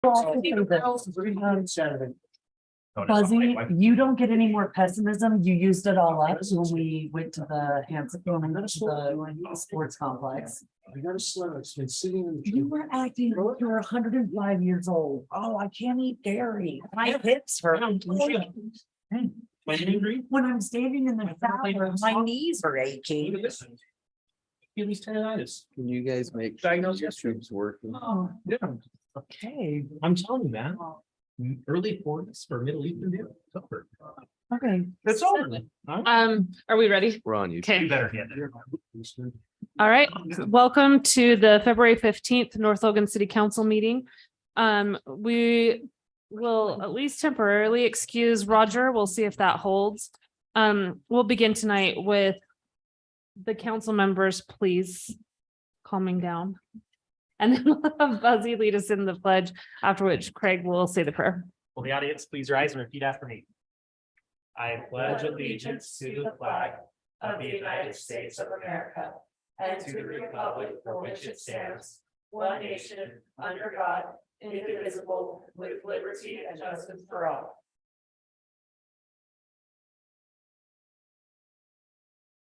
Fuzzy, you don't get any more pessimism. You used it all up when we went to the the sports complex. I got a sweater. It's been sitting in the. You were acting like you're 105 years old. Oh, I can't eat dairy. My hips hurt. When I'm standing in the shower, my knees are aching. Achilles tendonitis. Can you guys make Diagnosis. tubes working? Oh, Yeah, okay. I'm telling you, man. Early 40s for Middle Eastern dude. It's over. Okay. It's over. Are we ready? We're on you. Okay. You better get there. All right. Welcome to the February 15th North Logan City Council meeting. We will at least temporarily excuse Roger. We'll see if that holds. We'll begin tonight with the council members, please calming down. And then we'll have Buzzy lead us in the pledge, after which Craig will say the prayer. Will the audience please rise and repeat after me? I pledge allegiance to the flag of the United States of America and to the republic for which it stands, one nation, under God, indivisible, with liberty and justice for all.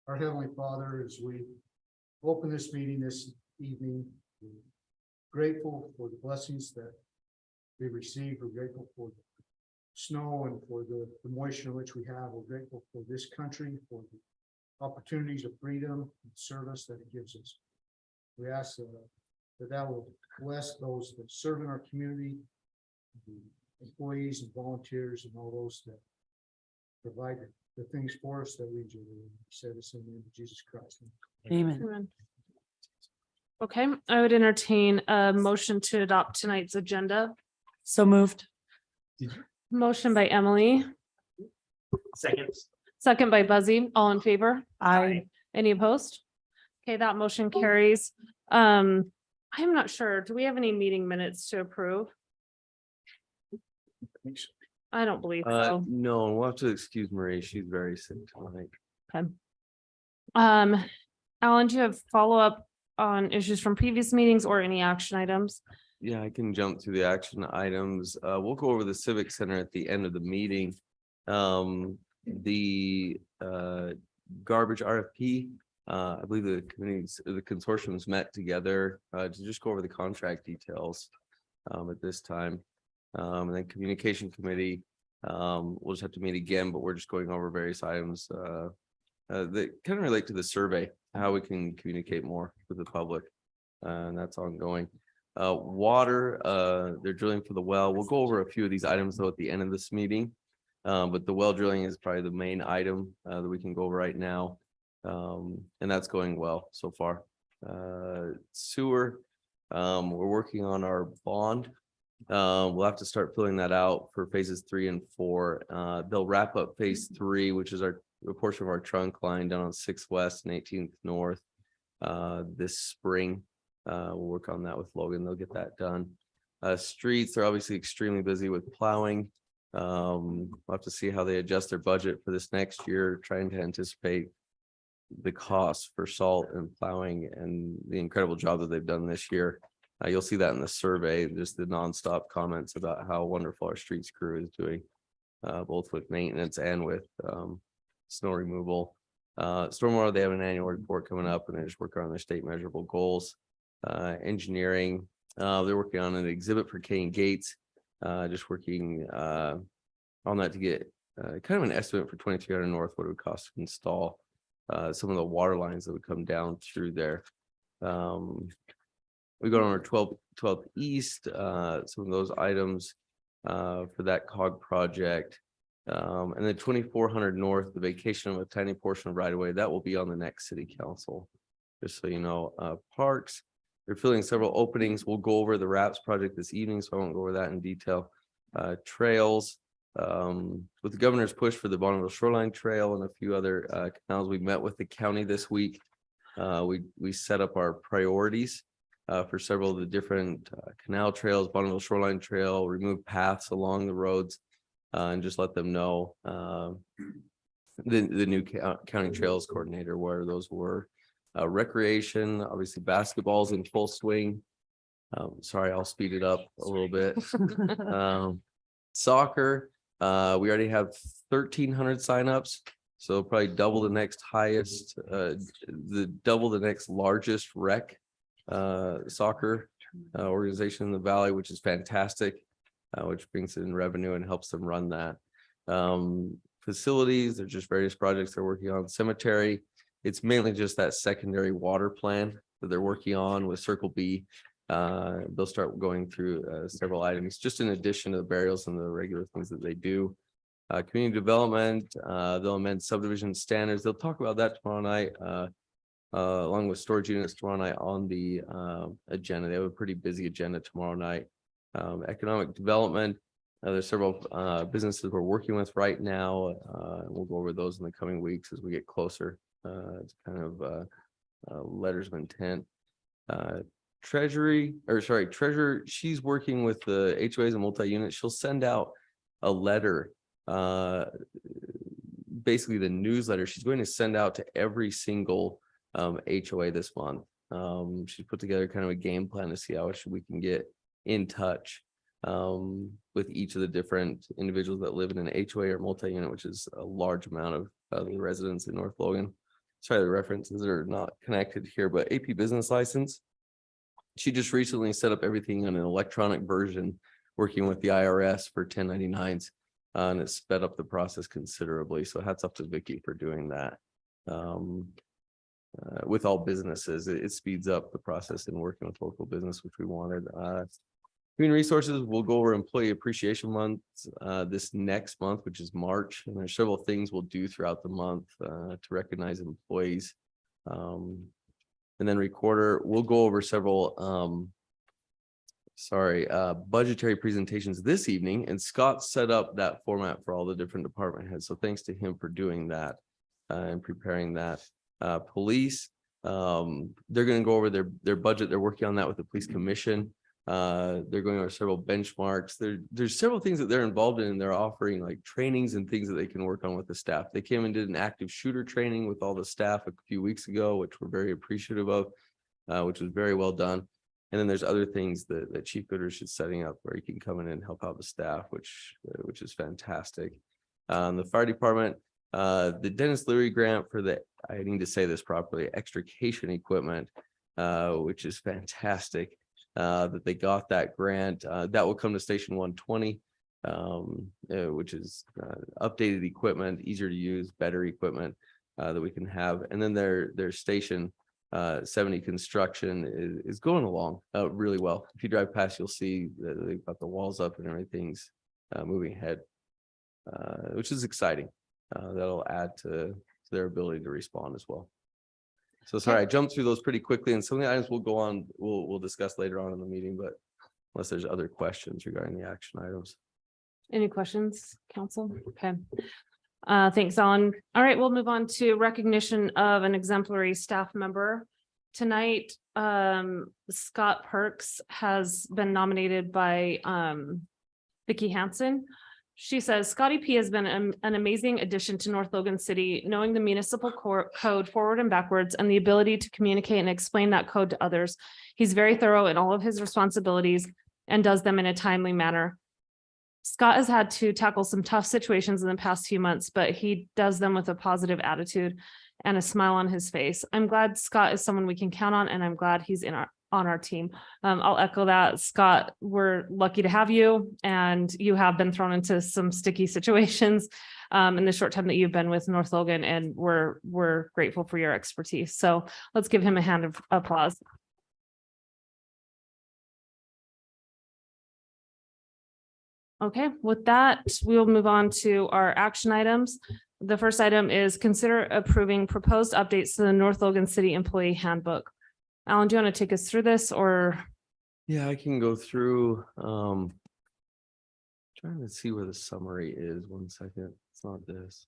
Our Heavenly Father, as we open this meeting this evening, we're grateful for the blessings that we receive. We're grateful for the snow and for the moisture which we have. We're grateful for this country, for the opportunities of freedom and service that it gives us. We ask that will bless those that serve in our community, the employees and volunteers and all those that provide the things for us that we do. We say this in the name of Jesus Christ. Amen. Okay, I would entertain a motion to adopt tonight's agenda. So moved. Motion by Emily, Second. second by Buzzy. All in favor? Aye. Any opposed? Okay, that motion carries. I'm not sure. Do we have any meeting minutes to approve? I don't believe so. No, we'll have to excuse Marie. She's very sick tonight. Okay. Alan, do you have follow-up on issues from previous meetings or any action items? Yeah, I can jump to the action items. We'll go over the Civic Center at the end of the meeting. The garbage RFP, I believe the committees, the consortiums met together to just go over the contract details at this time. And then communication committee, we'll just have to meet again, but we're just going over various items that kind of relate to the survey, how we can communicate more with the public, and that's ongoing. Water, they're drilling for the well. We'll go over a few of these items though at the end of this meeting, but the well drilling is probably the main item that we can go over right now, and that's going well so far. Sewer, we're working on our bond. We'll have to start filling that out for phases 3 and 4. They'll wrap up phase 3, which is a portion of our trunk line down on 6th West and 18th North this spring. We'll work on that with Logan. They'll get that done. Streets, they're obviously extremely busy with plowing. We'll have to see how they adjust their budget for this next year, trying to anticipate the cost for salt and plowing and the incredible job that they've done this year. You'll see that in the survey, just the nonstop comments about how wonderful our streets crew is doing, both with maintenance and with snow removal. Stormwater, they have an annual report coming up and they're just working on their state measurable goals. Engineering, they're working on an exhibit for Kane Gates, just working on that to get kind of an estimate for 2300 North, what it would cost to install some of the water lines that would come down through there. We go on our 12th East, some of those items for that COG project. And then 2400 North, the vacation of a tiny portion of right away, that will be on the next city council. Just so you know, parks, they're filling several openings. We'll go over the RAPS project this evening, so I won't go over that in detail. Trails, with the governor's push for the Bonneville Shoreline Trail and a few other canals, we met with the county this week. We set up our priorities for several of the different canal trails, Bonneville Shoreline Trail, remove paths along the roads, and just let them know the new county trails coordinator where those were. Recreation, obviously basketball's in full swing. Sorry, I'll speed it up a little bit. Soccer, we already have 1,300 signups. So probably double the next highest, double the next largest rec soccer organization in the valley, which is fantastic, which brings in revenue and helps them run that. Facilities, there's just various projects they're working on. Cemetery, it's mainly just that secondary water plan that they're working on with Circle B. They'll start going through several items, just in addition to the burials and the regular things that they do. Community development, they'll amend subdivision standards. They'll talk about that tomorrow night, along with storage units tomorrow night on the agenda. They have a pretty busy agenda tomorrow night. Economic development, there's several businesses we're working with right now. We'll go over those in the coming weeks as we get closer. It's kind of letters of intent. Treasurer, she's working with the HOAs and multi-unit. She'll send out a letter, basically the newsletter she's going to send out to every single HOA this month. She's put together kind of a game plan to see how we can get in touch with each of the different individuals that live in an HOA or multi-unit, which is a large amount of the residents in North Logan. Sorry, the references are not connected here, but AP business license. She just recently set up everything on an electronic version, working with the IRS for 1099s, and it sped up the process considerably. So hats off to Vicky for doing that. With all businesses, it speeds up the process in working with local business, which we wanted. Human resources, we'll go over employee appreciation month this next month, which is March, and there's several things we'll do throughout the month to recognize employees. And then recorder, we'll go over several budgetary presentations this evening, and Scott set up that format for all the different department heads. So thanks to him for doing that and preparing that. Police, they're going to go over their budget. They're working on that with the police commission. They're going over several benchmarks. There's several things that they're involved in, and they're offering like trainings and things that they can work on with the staff. They came and did an active shooter training with all the staff a few weeks ago, which we're very appreciative of, which was very well done. And then there's other things that Chief Goodrich is setting up where you can come in and help out the staff, which is fantastic. The fire department, the Dennis Leary grant for the, I need to say this properly, extrication equipment, which is fantastic. That they got that grant, that will come to station 120, which is updated equipment, easier to use, better equipment that we can have. And then their station 70 construction is going along really well. If you drive past, you'll see that they've got the walls up and everything's moving ahead, which is exciting. That'll add to their ability to respond as well. So sorry, I jumped through those pretty quickly, and some of the items we'll discuss later on in the meeting, but unless there's other questions regarding the action items. Any questions, council? Okay. Thanks, Alan. All right, we'll move on to recognition of an exemplary staff member. Tonight, Scott Perks has been nominated by Vicki Hansen. She says, Scotty P has been an amazing addition to North Logan City, knowing the municipal code forward and backwards and the ability to communicate and explain that code to others. He's very thorough in all of his responsibilities and does them in a timely manner. Scott has had to tackle some tough situations in the past few months, but he does them with a positive attitude and a smile on his face. I'm glad Scott is someone we can count on, and I'm glad he's on our team. I'll echo that. Scott, we're lucky to have you, and you have been thrown into some sticky situations in the short time that you've been with North Logan, and we're grateful for your expertise. So let's give him a hand of applause. Okay, with that, we'll move on to our action items. The first item is consider approving proposed updates to the North Logan City Employee Handbook. Alan, do you want to take us through this, or? Yeah, I can go through, trying to see where the summary is. 1 second. It's not this.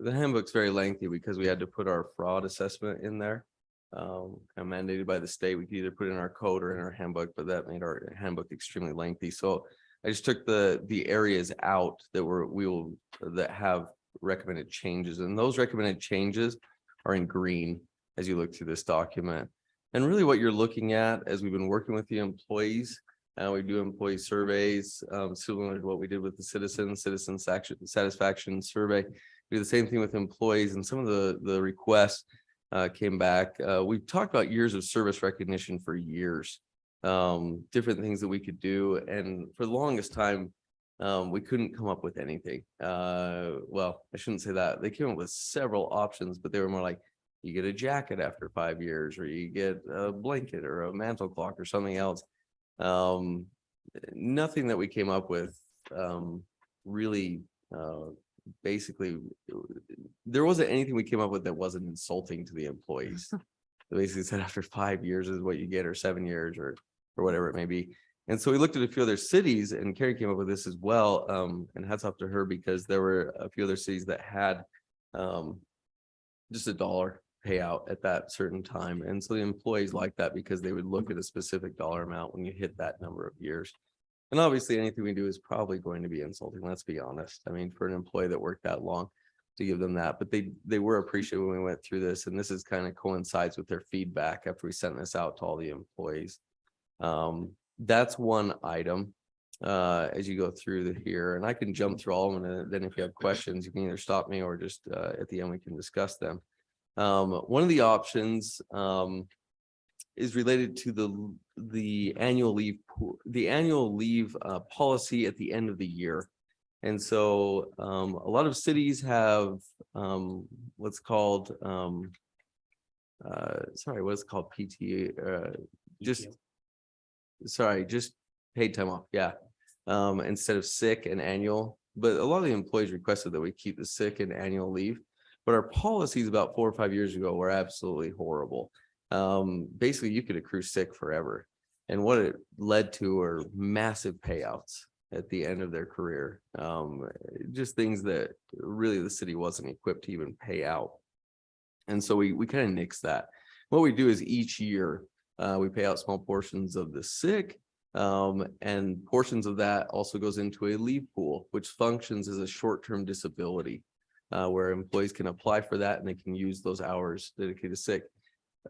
The handbook's very lengthy because we had to put our fraud assessment in there. Kind of mandated by the state. We could either put it in our code or in our handbook, but that made our handbook extremely lengthy. So I just took the areas out that have recommended changes, and those recommended changes are in green. as you look through this document. And really what you're looking at as we've been working with the employees, we do employee surveys, similar to what we did with the citizen satisfaction survey. We do the same thing with employees, and some of the requests came back. We've talked about years of service recognition for years, different things that we could do. And for the longest time, we couldn't come up with anything. Well, I shouldn't say that. They came up with several options, but they were more like, you get a jacket after 5 years, or you get a blanket or a mantle clock or something else. Nothing that we came up with really basically, there wasn't anything we came up with that wasn't insulting to the employees. They basically said after 5 years is what you get, or 7 years, or whatever it may be. And so we looked at a few other cities, and Carrie came up with this as well. And hats off to her, because there were a few other cities that had just $1 payout at that certain time. And so the employees liked that, because they would look at a specific dollar amount when you hit that number of years. And obviously anything we do is probably going to be insulting, let's be honest. I mean, for an employee that worked that long, to give them that, but they were appreciative when we went through this. And this is kind of coincides with their feedback after we sent this out to all the employees. That's one item as you go through here, and I can jump through all of them, and then if you have questions, you can either stop me or just at the end we can discuss them. One of the options is related to the annual leave policy at the end of the year. And so a lot of cities have what's called PTO, just paid time off. Yeah. Instead of sick and annual, but a lot of the employees requested that we keep the sick and annual leave. But our policies about 4 or 5 years ago were absolutely horrible. Basically, you could accrue sick forever. And what it led to were massive payouts at the end of their career. Just things that really the city wasn't equipped to even pay out. And so we kind of nix that. What we do is each year we pay out small portions of the sick, and portions of that also goes into a leave pool, which functions as a short-term disability. Where employees can apply for that and they can use those hours dedicated to sick.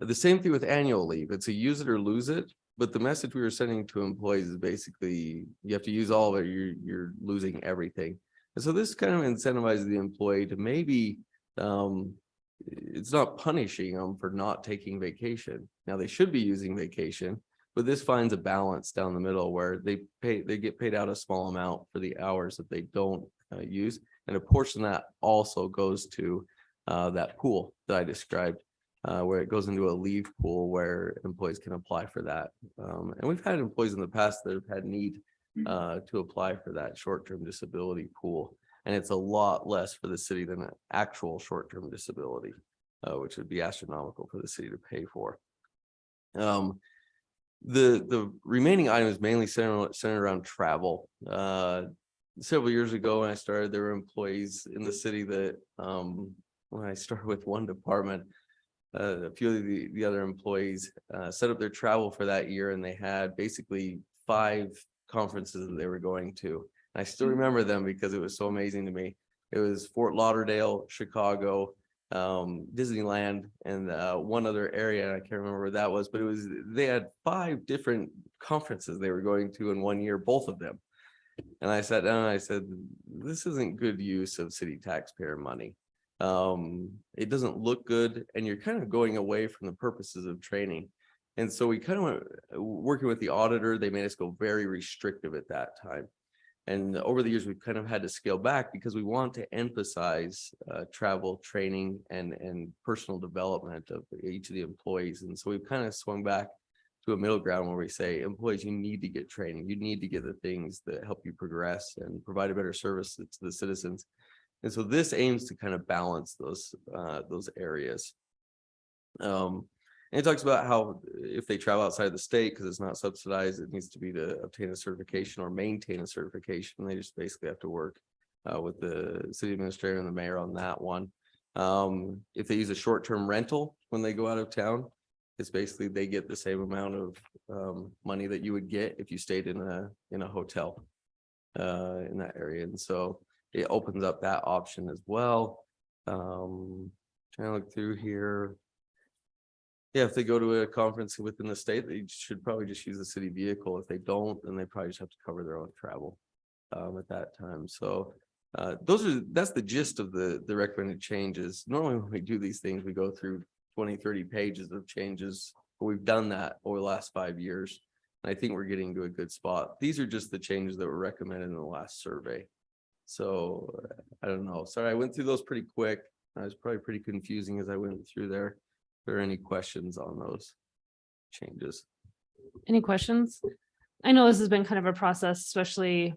The same thing with annual leave. It's a use it or lose it. But the message we were sending to employees is basically you have to use all of it. You're losing everything. And so this kind of incentivizes the employee to maybe it's not punishing them for not taking vacation. Now they should be using vacation, but this finds a balance down the middle where they get paid out a small amount for the hours that they don't use. And a portion of that also goes to that pool that I described, where it goes into a leave pool where employees can apply for that. And we've had employees in the past that have had need to apply for that short-term disability pool. And it's a lot less for the city than an actual short-term disability, which would be astronomical for the city to pay for. The remaining items mainly centered around travel. Several years ago when I started, there were employees in the city that when I started with one department, a few of the other employees set up their travel for that year, and they had basically 5 conferences that they were going to. And I still remember them because it was so amazing to me. It was Fort Lauderdale, Chicago, Disneyland, and one other area. I can't remember where that was, but they had 5 different conferences they were going to in one year, both of them. And I sat down and I said, this isn't good use of city taxpayer money. It doesn't look good, and you're kind of going away from the purposes of training. And so we kind of went working with the auditor. They made us go very restrictive at that time. And over the years, we've kind of had to scale back because we want to emphasize travel, training, and personal development of each of the employees. And so we've kind of swung back to a middle ground where we say, employees, you need to get training. You need to get the things that help you progress and provide a better service to the citizens. And so this aims to kind of balance those areas. And it talks about how if they travel outside the state, because it's not subsidized, it needs to be to obtain a certification or maintain a certification. They just basically have to work with the city administrator and the mayor on that one. If they use a short-term rental when they go out of town, it's basically they get the same amount of money that you would get if you stayed in a hotel in that area. And so it opens up that option as well. Trying to look through here. Yeah, if they go to a conference within the state, they should probably just use the city vehicle. If they don't, then they probably just have to cover their own travel at that time. So that's the gist of the recommended changes. Normally when we do these things, we go through 20, 30 pages of changes, but we've done that over the last 5 years. And I think we're getting to a good spot. These are just the changes that were recommended in the last survey. So I don't know. Sorry, I went through those pretty quick. I was probably pretty confusing as I went through there. Are there any questions on those changes? Any questions? I know this has been kind of a process, especially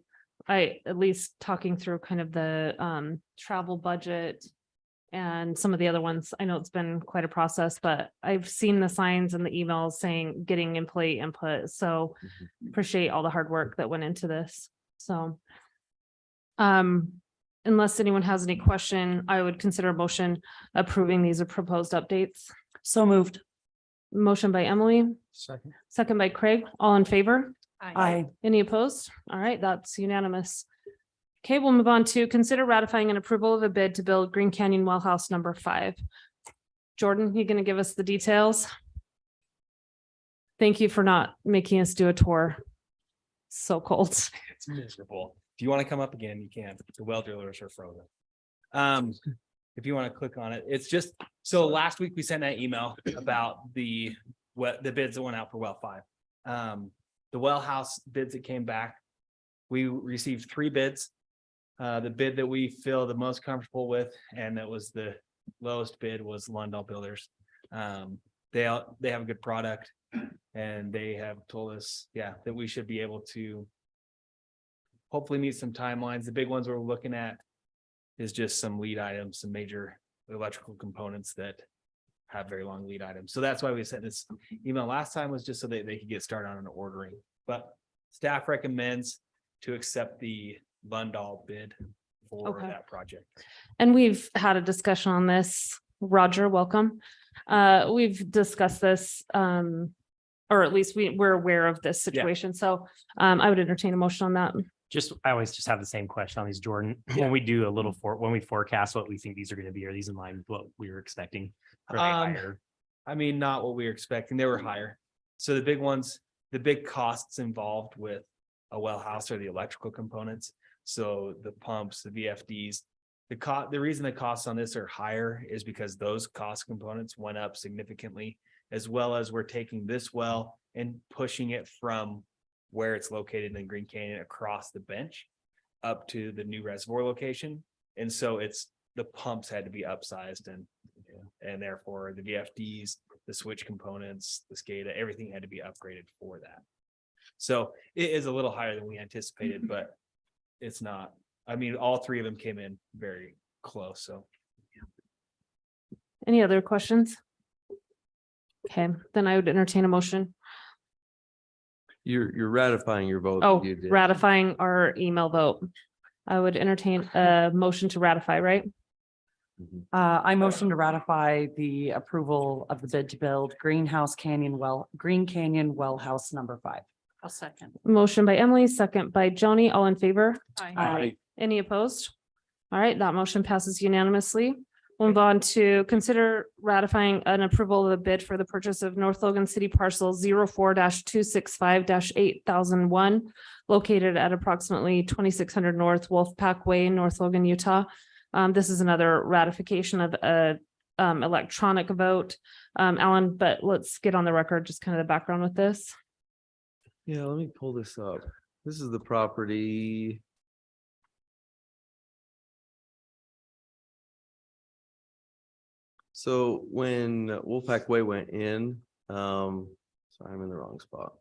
at least talking through kind of the travel budget and some of the other ones. I know it's been quite a process, but I've seen the signs and the emails saying getting employee input. So appreciate all the hard work that went into this. So unless anyone has any question, I would consider a motion approving these proposed updates. So moved. Motion by Emily, Second. second by Craig, all in favor? Aye. Any opposed? All right, that's unanimous. Okay, we'll move on to consider ratifying an approval of a bid to build Green Canyon Well House number 5. Jordan, you gonna give us the details? Thank you for not making us do a tour. So cold. It's miserable. If you want to come up again, you can. The well drillers are frozen. If you want to click on it, it's just, so last week we sent that email about the bids that went out for well 5. The well house bids that came back, we received 3 bids. The bid that we feel the most comfortable with, and that was the lowest bid, was Lundahl Builders. They have a good product, and they have told us, that we should be able to hopefully meet some timelines. The big ones we're looking at is just some lead items, some major electrical components that have very long lead items. So that's why we sent this email last time, was just so that they could get started on an ordering. But staff recommends to accept the Lundahl bid for that project. And we've had a discussion on this. Roger, welcome. We've discussed this, or at least we're aware of this situation. So I would entertain a motion on that. I always just have the same question on these, Jordan. When we do a little when we forecast what we think these are going to be, are these in line with what we were expecting? Are they higher? I mean, not what we were expecting. They were higher. So the big ones, the big costs involved with a well house are the electrical components. So the pumps, the VFDs, the reason the costs on this are higher is because those cost components went up significantly, as well as we're taking this well and pushing it from where it's located in Green Canyon across the bench up to the new reservoir location. And so the pumps had to be upsized, and therefore the VFDs, the switch components, the SCADA, everything had to be upgraded for that. So it is a little higher than we anticipated, but it's not. I mean, all 3 of them came in very close. So Any other questions? Okay, then I would entertain a motion. You're ratifying your vote. Oh, You did. ratifying our email vote. I would entertain a motion to ratify, right? I motion to ratify the approval of the bid to build Green Canyon Well House number 5. I'll second. Motion by Emily, second by Joni, all in favor? Aye. Any opposed? All right, that motion passes unanimously. We'll move on to consider ratifying an approval of a bid for the purchase of North Logan City Parcel 04-265-8001, located at approximately 2600 North Wolfpack Way, North Logan, Utah. This is another ratification of a electronic vote. Alan, but let's get on the record, just kind of the background with this. Yeah, let me pull this up. This is the property. So when Wolfpack Way went in, sorry, I'm in the wrong spot.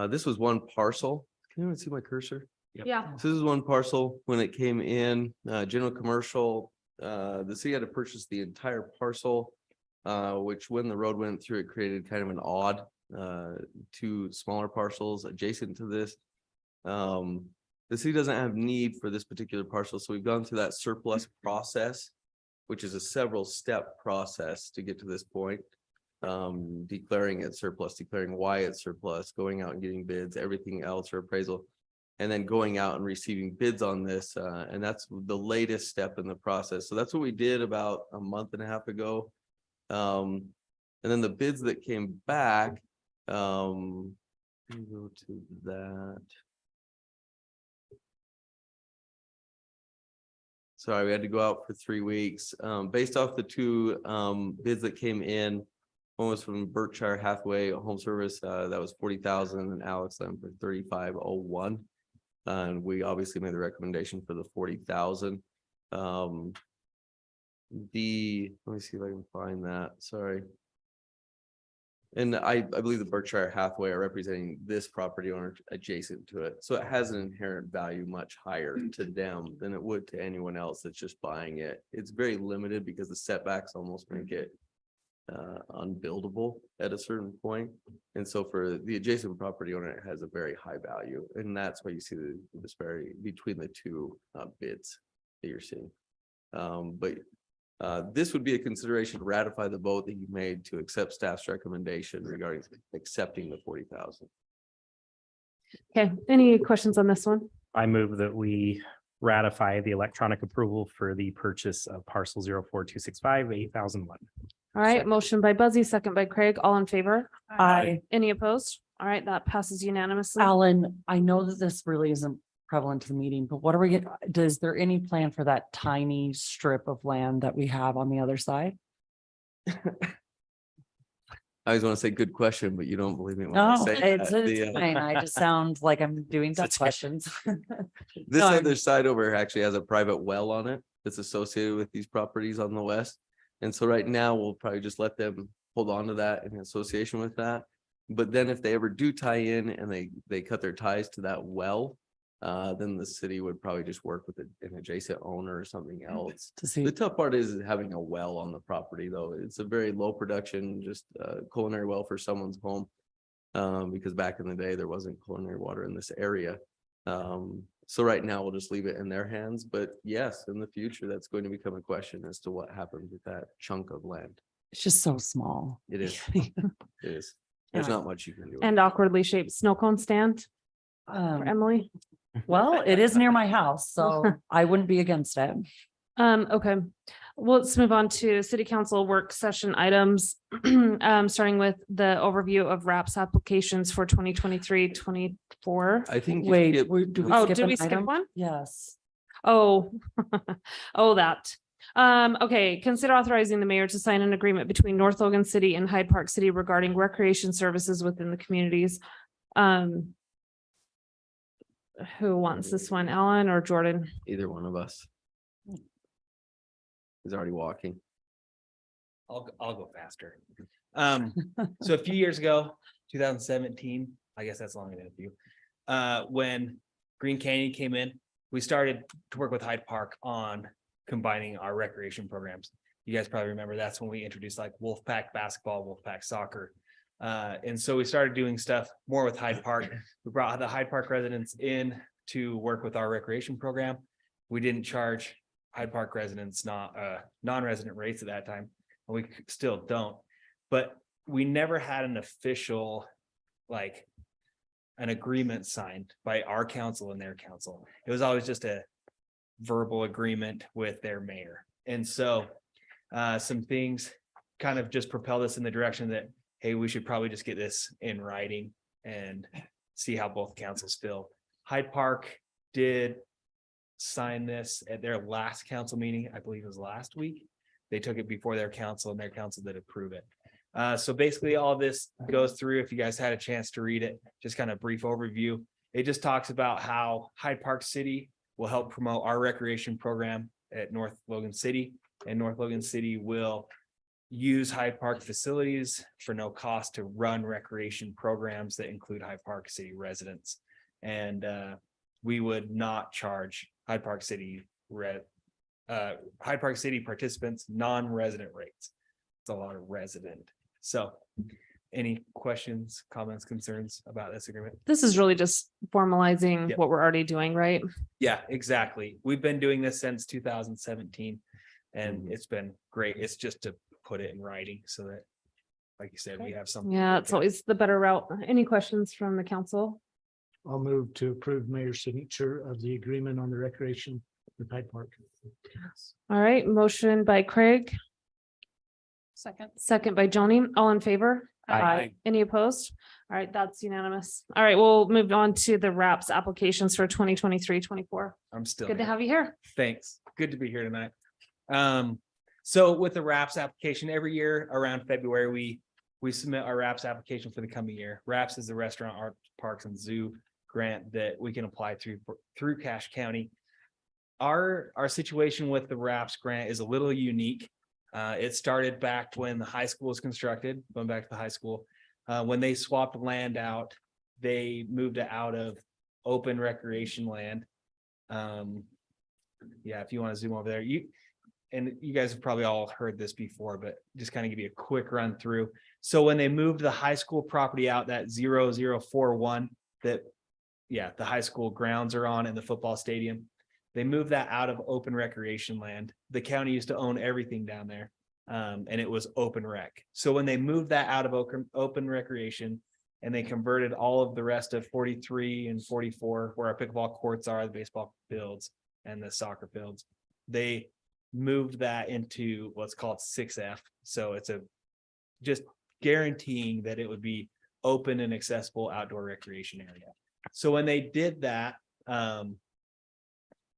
This was one parcel. Can anyone see my cursor? Yeah. So this is one parcel. When it came in, general commercial, the city had to purchase the entire parcel, which when the road went through, it created kind of an odd 2 smaller parcels adjacent to this. The city doesn't have need for this particular parcel, so we've gone through that surplus process, which is a several step process to get to this point. Declaring it surplus, declaring why it's surplus, going out and getting bids, everything else for appraisal, and then going out and receiving bids on this. And that's the latest step in the process. So that's what we did about a month and a half ago. And then the bids that came back, let me go to that. Sorry, we had to go out for 3 weeks. Based off the two bids that came in, one was from Berkshire Hathaway Home Service, that was 40,000, and Alex Lamb for 3501. And we obviously made the recommendation for the 40,000. Let me see if I can find that. Sorry. And I believe the Berkshire Hathaway are representing this property owner adjacent to it. So it has an inherent value much higher to them than it would to anyone else that's just buying it. It's very limited because the setbacks almost make it unbuildable at a certain point. And so for the adjacent property owner, it has a very high value. And that's why you see the disparity between the two bids that you're seeing. But this would be a consideration to ratify the vote that you made to accept staff's recommendation regarding accepting the 40,000. Okay, any questions on this one? I move that we ratify the electronic approval for the purchase of parcel 04265 8001. All right, motion by Buzzy, second by Craig, all in favor? Aye. Any opposed? All right, that passes unanimously. Alan, I know that this really isn't prevalent to the meeting, but what are we, is there any plan for that tiny strip of land that we have on the other side? I always want to say good question, but you don't believe me when I No, say it's that. The, fine. I just sound like I'm doing tough questions. This No, I'm- other side over actually has a private well on it that's associated with these properties on the west. And so right now we'll probably just let them hold on to that in association with that. But then if they ever do tie in and they cut their ties to that well, then the city would probably just work with an adjacent owner or something else. To see, The tough part is having a well on the property, though. It's a very low production, just culinary well for someone's home. Because back in the day, there wasn't culinary water in this area. So right now we'll just leave it in their hands. But yes, in the future, that's going to become a question as to what happens with that chunk of land. it's just so small. It is. It is. There's Yeah. not much you can do. And awkwardly shaped snow cone stand for Emily. Well, it is near my house, so I wouldn't be against it. Okay, well, let's move on to city council work session items. Starting with the overview of RAPS applications for 2023-24. I think. Wait, it- do we Oh, skip did an we skip item? one? Yes. Oh, oh, that. Okay, consider authorizing the mayor to sign an agreement between North Logan City and Hyde Park City regarding recreation services within the communities. Who wants this one, Alan or Jordan? Either one of us. He's already walking. I'll go faster. So a few years ago, 2017, I guess that's longer than a few. When Green Canyon came in, we started to work with Hyde Park on combining our recreation programs. You guys probably remember that's when we introduced like Wolfpack basketball, Wolfpack soccer. And so we started doing stuff more with Hyde Park. We brought the Hyde Park residents in to work with our recreation program. We didn't charge Hyde Park residents not non-resident rates at that time, and we still don't. But we never had an official, like, an agreement signed by our council and their council. It was always just a verbal agreement with their mayor. And so some things kind of just propelled us in the direction that, hey, we should probably just get this in writing and see how both councils feel. Hyde Park did sign this at their last council meeting. I believe it was last week. They took it before their council and their council did approve it. So basically all this goes through, if you guys had a chance to read it, just kind of brief overview. It just talks about how Hyde Park City will help promote our recreation program at North Logan City, and North Logan City will use Hyde Park facilities for no cost to run recreation programs that include Hyde Park City residents. And we would not charge Hyde Park City participants non-resident rates. It's a lot of resident. So any questions, comments, concerns about this agreement? This is really just formalizing Yep. what we're already doing, right? Yeah, exactly. We've been doing this since 2017 and it's been great. It's just to put it in writing so that, like you said, we have something. to Yeah, look it's at. always the better route. Any questions from the council? I'll move to approve mayor's signature of the agreement on the recreation with Hyde Park. All right, motion by Craig, Second by Joni, all in favor? Aye. Any opposed? All right, that's unanimous. All right, we'll move on to the RAPS applications for 2023-24. I'm still Good to here. have you here. Thanks. Good to be here tonight. So with the RAPS application, every year around February, we submit our RAPS application for the coming year. RAPS is the Restaurant, Art, Parks and Zoo grant that we can apply through Cache County. Our situation with the RAPS grant is a little unique. It started back when the high school was constructed, going back to the high school. When they swapped land out, they moved it out of open recreation land. Yeah, if you want to zoom over there, you guys have probably all heard this before, but just kind of give you a quick run through. So when they moved the high school property out, that 0041 that, yeah, the high school grounds are on in the football stadium, they moved that out of open recreation land. The county used to own everything down there. And it was open rec. So when they moved that out of open recreation and they converted all of the rest of 43 and 44, where our pickleball courts are, the baseball fields and the soccer fields, they moved that into what's called 6F. So it's just guaranteeing that it would be open and accessible outdoor recreation area. So when they did that,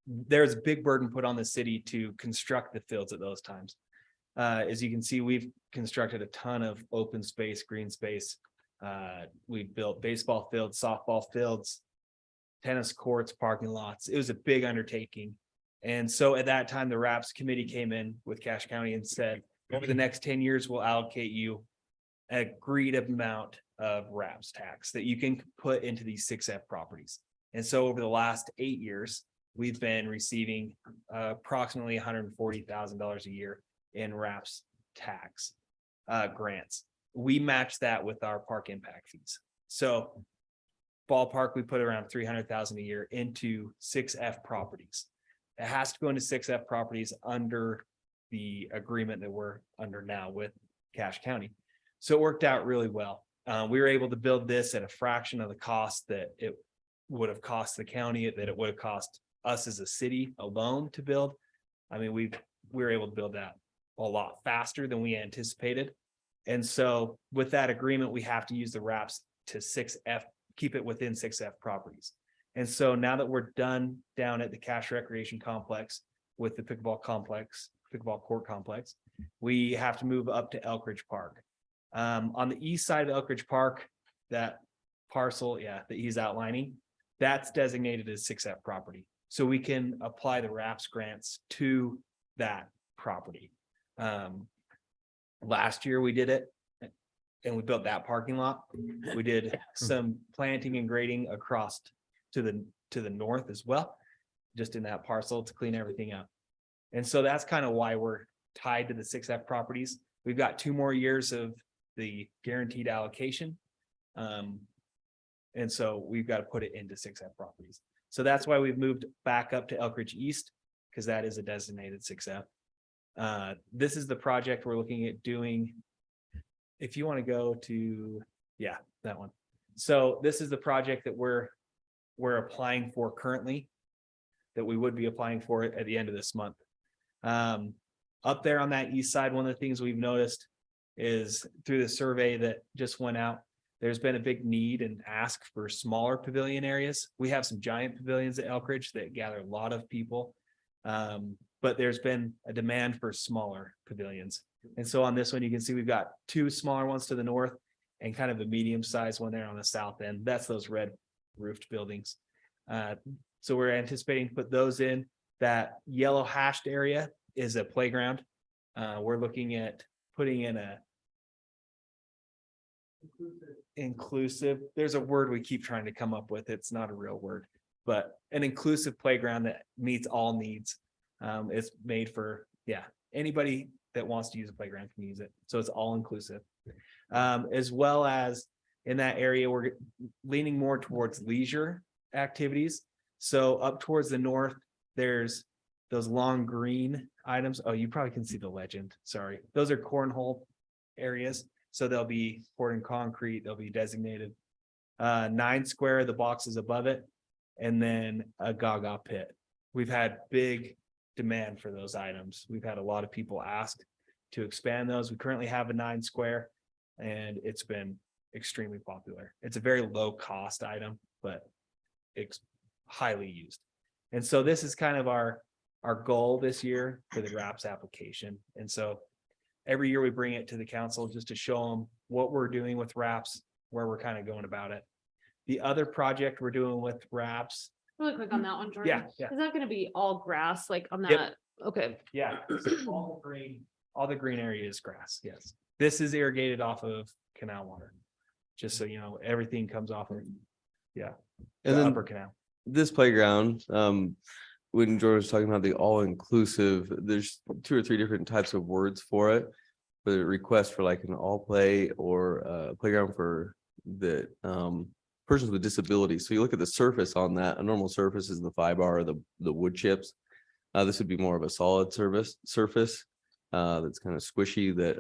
there's a big burden put on the city to construct the fields at those times. As you can see, we've constructed a ton of open space, green space. We've built baseball fields, softball fields, tennis courts, parking lots. It was a big undertaking. And so at that time, the RAPS committee came in with Cache County and said, over the next 10 years, we'll allocate you an agreed amount of RAPS tax that you can put into these 6F properties. And so over the last 8 years, we've been receiving approximately $140,000 a year in RAPS tax grants. We match that with our park impact fees. So ballpark, we put around $300,000 a year into 6F properties. It has to go into 6F properties under the agreement that we're under now with Cache County. So it worked out really well. We were able to build this at a fraction of the cost that it would have cost the county, that it would have cost us as a city alone to build. I mean, we were able to build that a lot faster than we anticipated. And so with that agreement, we have to use the RAPS to 6F, keep it within 6F properties. And so now that we're done down at the Cache Recreation Complex with the pickleball court complex, we have to move up to Elk Ridge Park. On the east side of Elk Ridge Park, that parcel, yeah, that he's outlining, that's designated as 6F property. So we can apply the RAPS grants to that property. Last year we did it and we built that parking lot. We did some planting and grading across to the north as well, just in that parcel to clean everything up. And so that's kind of why we're tied to the 6F properties. We've got 2 more years of the guaranteed allocation. And so we've got to put it into 6F properties. So that's why we've moved back up to Elk Ridge East, because that is a designated 6F. This is the project we're looking at doing. If you want to go to, yeah, that one. So this is the project that we're applying for currently, that we would be applying for it at the end of this month. Up there on that east side, one of the things we've noticed is through the survey that just went out, there's been a big need and ask for smaller pavilion areas. We have some giant pavilions at Elk Ridge that gather a lot of people. But there's been a demand for smaller pavilions. And so on this one, you can see we've got 2 smaller ones to the north and kind of a medium-sized one there on the south end. That's those red roofed buildings. So we're anticipating to put those in. That yellow hashed area is a playground. We're looking at putting in a inclusive. There's a word we keep trying to come up with. It's not a real word, but an inclusive playground that meets all needs. It's made for, yeah, anybody that wants to use a playground can use it. So it's all inclusive. As well as in that area, we're leaning more towards leisure activities. So up towards the north, there's those long green items. Oh, you probably can see the legend. Sorry. Those are cornhole areas. So they'll be poured in concrete. They'll be designated 9 square, the boxes above it, and then a gaga pit. We've had big demand for those items. We've had a lot of people ask. to expand those. We currently have a 9 square and it's been extremely popular. It's a very low cost item, but it's highly used. And so this is kind of our goal this year for the RAPS application. And so every year we bring it to the council just to show them what we're doing with RAPS, where we're kind of going about it. The other project we're doing with RAPS. Really quick on that one, Jordan. Yeah. Is that gonna be all grass like on Yep. that? Okay. Yeah. All the green area is grass. Yes. This is irrigated off of canal water. Just so you know, everything comes off of, And the then upper canal. this playground, when George was talking about the all-inclusive, there's 2 or 3 different types of words for it. The request for like an all play or a playground for the persons with disabilities. So you look at the surface on that, a normal surface is the 5-bar or the wood chips. This would be more of a solid surface that's kind of squishy that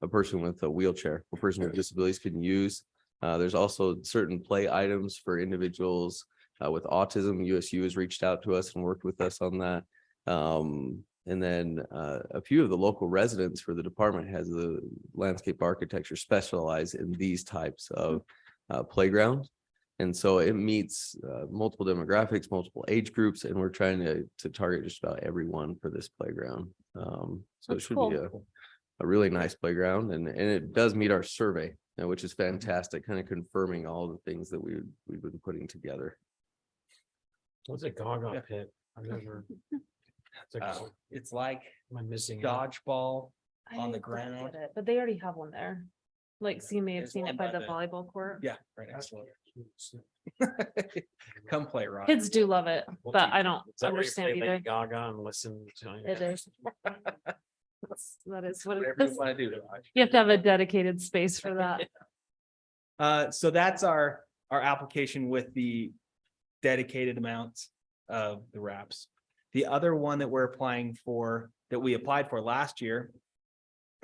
a person with a wheelchair, a person with disabilities can use. There's also certain play items for individuals with autism. USU has reached out to us and worked with us on that. And then a few of the local residents for the department has the landscape architecture specialize in these types of playgrounds. And so it meets multiple demographics, multiple age groups, and we're trying to target just about everyone for this playground. So it That's should cool. be a really nice playground, and it does meet our survey, which is fantastic, kind of confirming all the things that we've been putting together. What's a Gaga pit? I've never. It's like Am I missing? it? dodgeball I on the don't get ground. it, but they already have one there. Like, so you may have There's seen one it by by the the- volleyball court. Yeah, right next to it. Come play, Rod. Kids do love it, Well, but do- I don't Is that where you understand play either. Lady Gaga and listen to? It is. That is what it Whatever you is. want to do. Rod. You have to have a dedicated space for that. So that's our application with the dedicated amounts of the RAPS. The other one that we're applying for, that we applied for last year,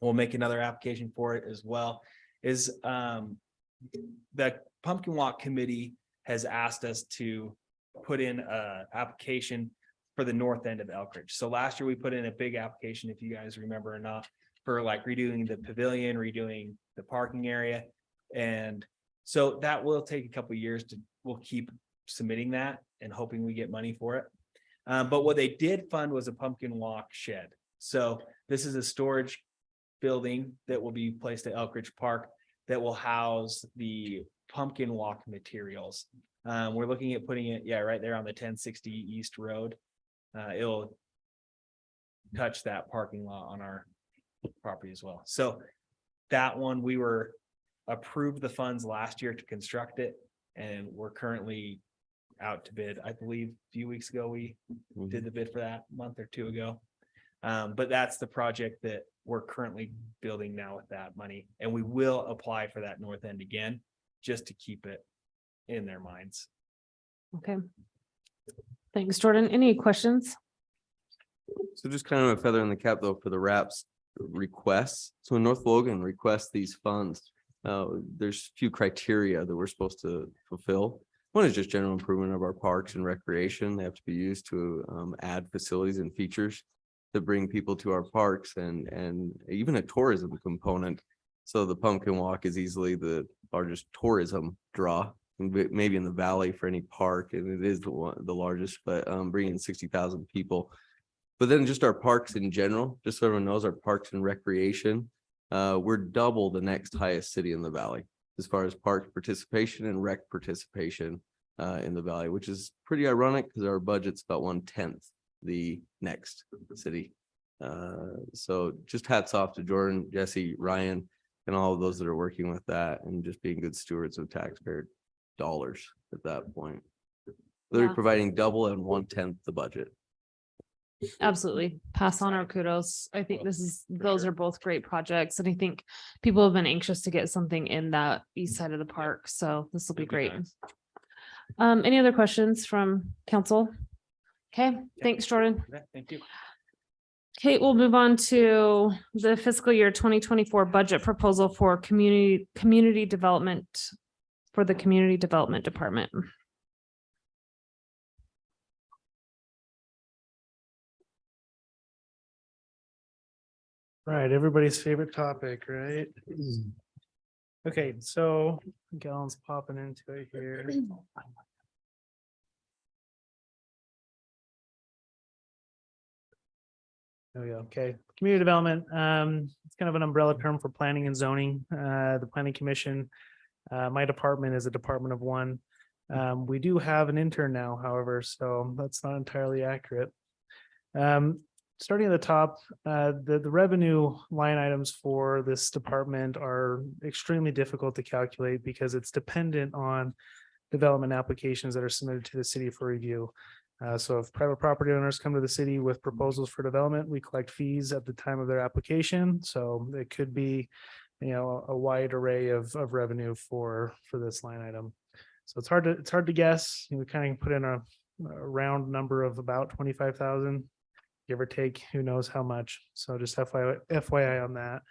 we'll make another application for it as well, is the Pumpkin Walk Committee has asked us to put in a application for the north end of Elkridge. So last year we put in a big application, if you guys remember or not, for like redoing the pavilion, redoing the parking area. And so that will take a couple of years we'll keep submitting that and hoping we get money for it. But what they did fund was a pumpkin walk shed. So this is a storage building that will be placed at Elkridge Park that will house the pumpkin walk materials. We're looking at putting it, right there on the 1060 East Road. It'll touch that parking lot on our property as well. So that one, we were approved the funds last year to construct it, and we're currently out to bid. I believe a few weeks ago, we did the bid for that, a month or 2 ago. But that's the project that we're currently building now with that money, and we will apply for that north end again, just to keep it in their minds. Okay. Thanks, Jordan. Any questions? So just kind of a feather in the cap though for the RAPS requests. So when North Logan requests these funds, there's a few criteria that we're supposed to fulfill. One is just general improvement of our parks and recreation. They have to be used to add facilities and features to bring people to our parks, and even a tourism component. So the pumpkin walk is easily the largest tourism draw, maybe in the valley for any park, and it is the largest, but bringing 60,000 people. But then just our parks in general, just so everyone knows, our parks and recreation, we're double the next highest city in the valley as far as park participation and rec participation in the valley, which is pretty ironic because our budget's about 1/10 the next city. So just hats off to Jordan, Jesse, Ryan, and all of those that are working with that and just being good stewards of taxpayer dollars at that point. They're Yeah. providing double and 1/10 the budget. Absolutely. Pass on our kudos. I think those are both great projects. And I think people have been anxious to get something in that east side of the park. So this will be great. Any other questions from council? Okay, thanks, Jordan. Okay, thank you. Okay, we'll move on to the fiscal year 2024 budget proposal for community development for the Community Development Department. Right, everybody's favorite topic, right? Okay, so Galen's popping into it here. There we go. Okay, community development, it's kind of an umbrella term for planning and zoning. The planning commission. My department is a department of one. We do have an intern now, however, so that's not entirely accurate. Starting at the top, the revenue line items for this department are extremely difficult to calculate because it's dependent on development applications that are submitted to the city for review. So if private property owners come to the city with proposals for development, we collect fees at the time of their application. So it could be, a wide array of revenue for this line item. So it's hard to guess. We kind of put in a round number of about 25,000. Give or take, who knows how much. So just FYI on that.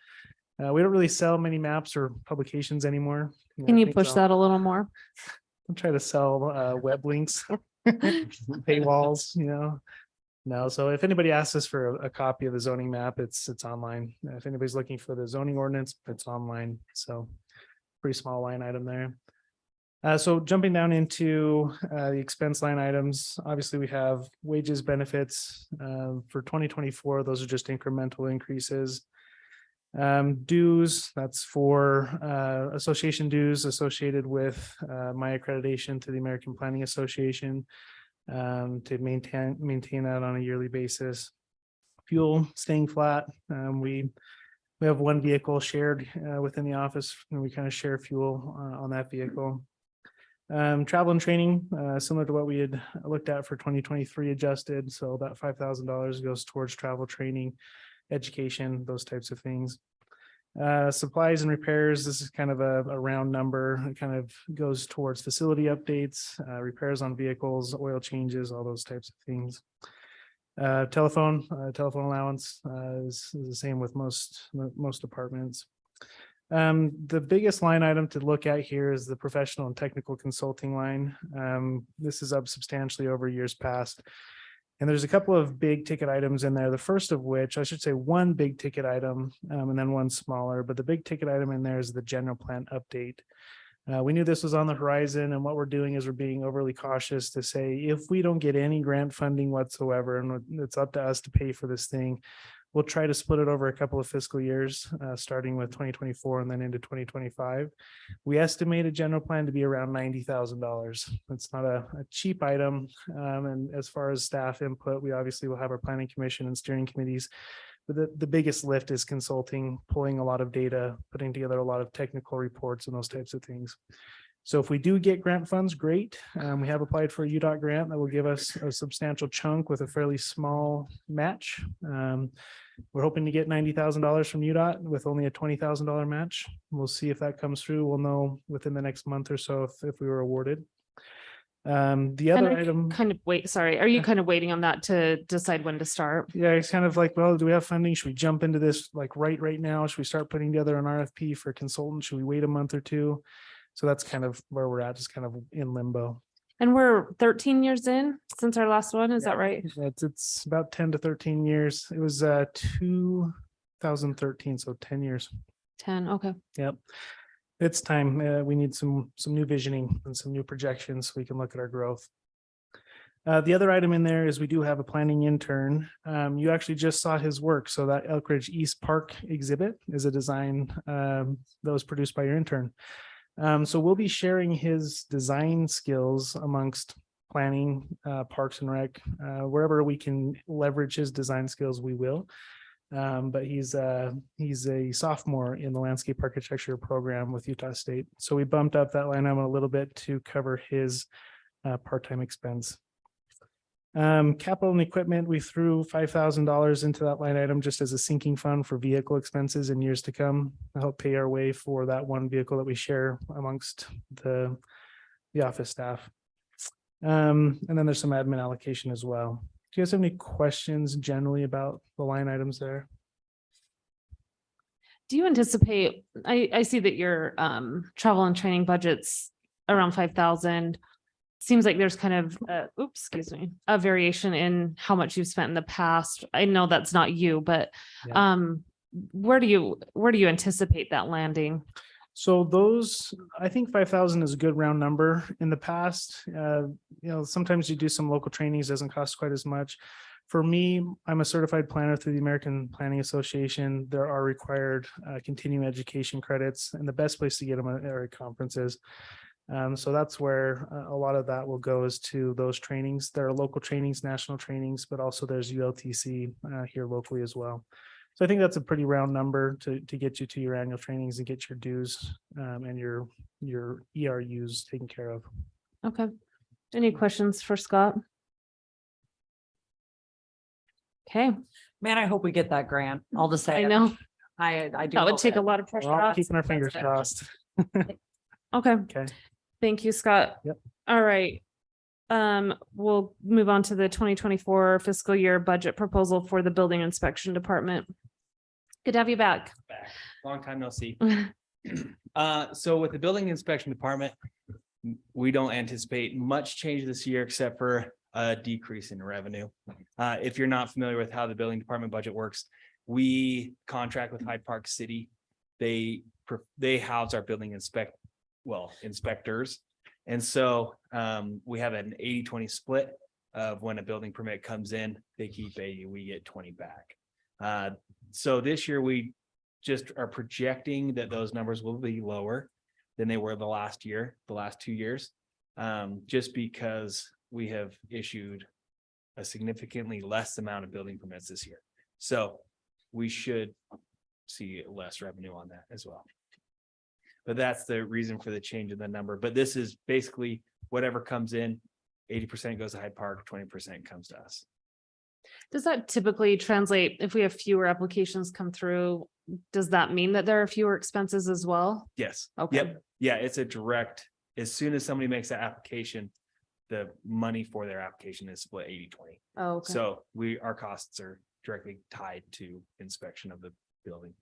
We don't really sell many maps or publications anymore. Can you push that a little more? I'll try to sell web links, paywalls, No, so if anybody asks us for a copy of the zoning map, it's online. If anybody's looking for the zoning ordinance, it's online. So pretty small line item there. So jumping down into the expense line items, obviously we have wages, benefits for 2024. Those are just incremental increases. Dues, that's for association dues associated with my accreditation to the American Planning Association to maintain that on a yearly basis. Fuel staying flat. We have one vehicle shared within the office, and we kind of share fuel on that vehicle. Travel and training, similar to what we had looked at for 2023 adjusted. So about $5,000 goes towards travel, training, education, those types of things. Supplies and repairs, this is kind of a round number. It kind of goes towards facility updates, repairs on vehicles, oil changes, all those types of things. Telephone allowance is the same with most departments. The biggest line item to look at here is the professional and technical consulting line. This is up substantially over years past. And there's a couple of big ticket items in there. The first of which, I should say one big ticket item and then one smaller, but the big ticket item in there is the general plan update. We knew this was on the horizon, and what we're doing is we're being overly cautious to say, if we don't get any grant funding whatsoever, and it's up to us to pay for this thing, we'll try to split it over a couple of fiscal years, starting with 2024 and then into 2025. We estimate a general plan to be around $90,000. It's not a cheap item. And as far as staff input, we obviously will have our planning commission and steering committees. But the biggest lift is consulting, pulling a lot of data, putting together a lot of technical reports and those types of things. So if we do get grant funds, great. We have applied for a UDOT grant that will give us a substantial chunk with a fairly small match. We're hoping to get $90,000 from UDOT with only a $20,000 match. We'll see if that comes through. We'll know within the next month or so if we were awarded. The other item. Are you kind of waiting on that to decide when to start? Yeah, it's kind of like, well, do we have funding? Should we jump into this like right now? Should we start putting together an RFP for consultants? Should we wait a month or two? So that's kind of where we're at, just kind of in limbo. And we're 13 years in since our last one. Is that right? It's about 10 to 13 years. It was 2013, so 10 years. 10. Okay. Yep. It's time. We need some new visioning and some new projections so we can look at our growth. The other item in there is we do have a planning intern. You actually just saw his work. So that Elk Ridge East Park exhibit is a design that was produced by your intern. So we'll be sharing his design skills amongst planning, parks and rec, wherever we can leverage his design skills, we will. But he's a sophomore in the landscape architecture program with Utah State. So we bumped up that line item a little bit to cover his part-time expense. Capital and equipment, we threw $5,000 into that line item just as a sinking fund for vehicle expenses in years to come to help pay our way for that one vehicle that we share amongst the office staff. And then there's some admin allocation as well. Do you guys have any questions generally about the line items there? Do you anticipate, I see that your travel and training budget's around 5,000. Seems like there's kind of, a variation in how much you've spent in the past. I know that's not you, but Yeah. where do you anticipate that landing? So those, I think 5,000 is a good round number. In the past, sometimes you do some local trainings, doesn't cost quite as much. For me, I'm a certified planner through the American Planning Association. There are required continuing education credits, and the best place to get them are at conferences. So that's where a lot of that will go, is to those trainings. There are local trainings, national trainings, but also there's ULTC here locally as well. So I think that's a pretty round number to get you to your annual trainings and get your dues and your ERUs taken care of. Okay. Any questions for Scott? Okay, Man, I hope we get that grant. I'll just say. I it. know I do. that would hope take it. a lot of pressure We're all off. keeping our fingers crossed. Okay, Okay. thank you, Scott. Yep. All right. We'll move on to the 2024 fiscal year budget proposal for the building inspection department. Good to have you back. Long time no see. So with the building inspection department, we don't anticipate much change this year except for a decrease in revenue. If you're not familiar with how the building department budget works, we contract with Hyde Park City. They house our building inspectors. And so we have an 80-20 split of when a building permit comes in, they keep 80, we get 20 back. So this year we just are projecting that those numbers will be lower than they were the last 2 years. Just because we have issued a significantly less amount of building permits this year. So we should see less revenue on that as well. But that's the reason for the change in the number. But this is basically whatever comes in, 80% goes to Hyde Park, 20% comes to us. Does that typically translate if we have fewer applications come through? Does that mean that there are fewer expenses as well? Yes. Okay. Yep. Yeah, it's a direct, as soon as somebody makes that application, the money for their application is split 80-20. Oh, okay. So our costs are directly tied to inspection of the building.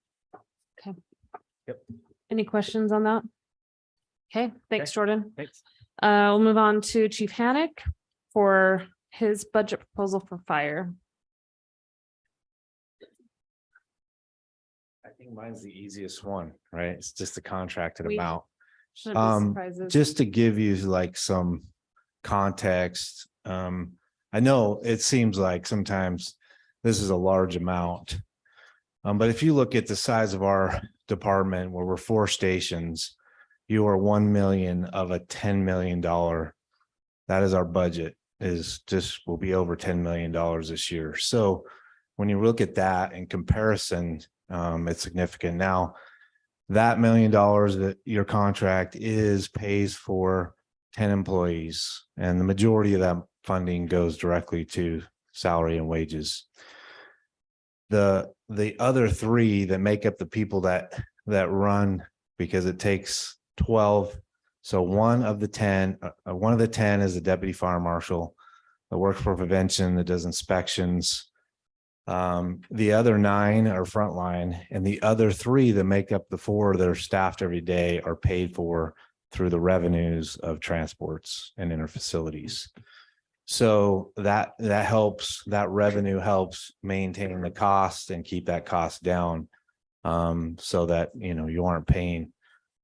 Any questions on that? Okay, thanks, Jordan. Thanks. We'll move on to Chief Hannick for his budget proposal for fire. I think mine's the easiest one, right? It's just the contracted We- amount. Shouldn't be surprises. Just to give you like some context, I know it seems like sometimes this is a large amount. But if you look at the size of our department where we're 4 stations, you are 1 million of a $10 million. That is our budget, will be over $10 million this year. So when you look at that in comparison, it's significant. Now, that $1 million that your contract pays for 10 employees, and the majority of that funding goes directly to salary and wages. The other 3 that make up the people that run, because it takes 12. So one of the 10 is the deputy fire marshal that works for prevention, that does inspections. The other 9 are frontline, and the other 3 that make up the 4 that are staffed every day are paid for through the revenues of transports and interfacilities. So that revenue helps maintain the cost and keep that cost down, so that, you aren't paying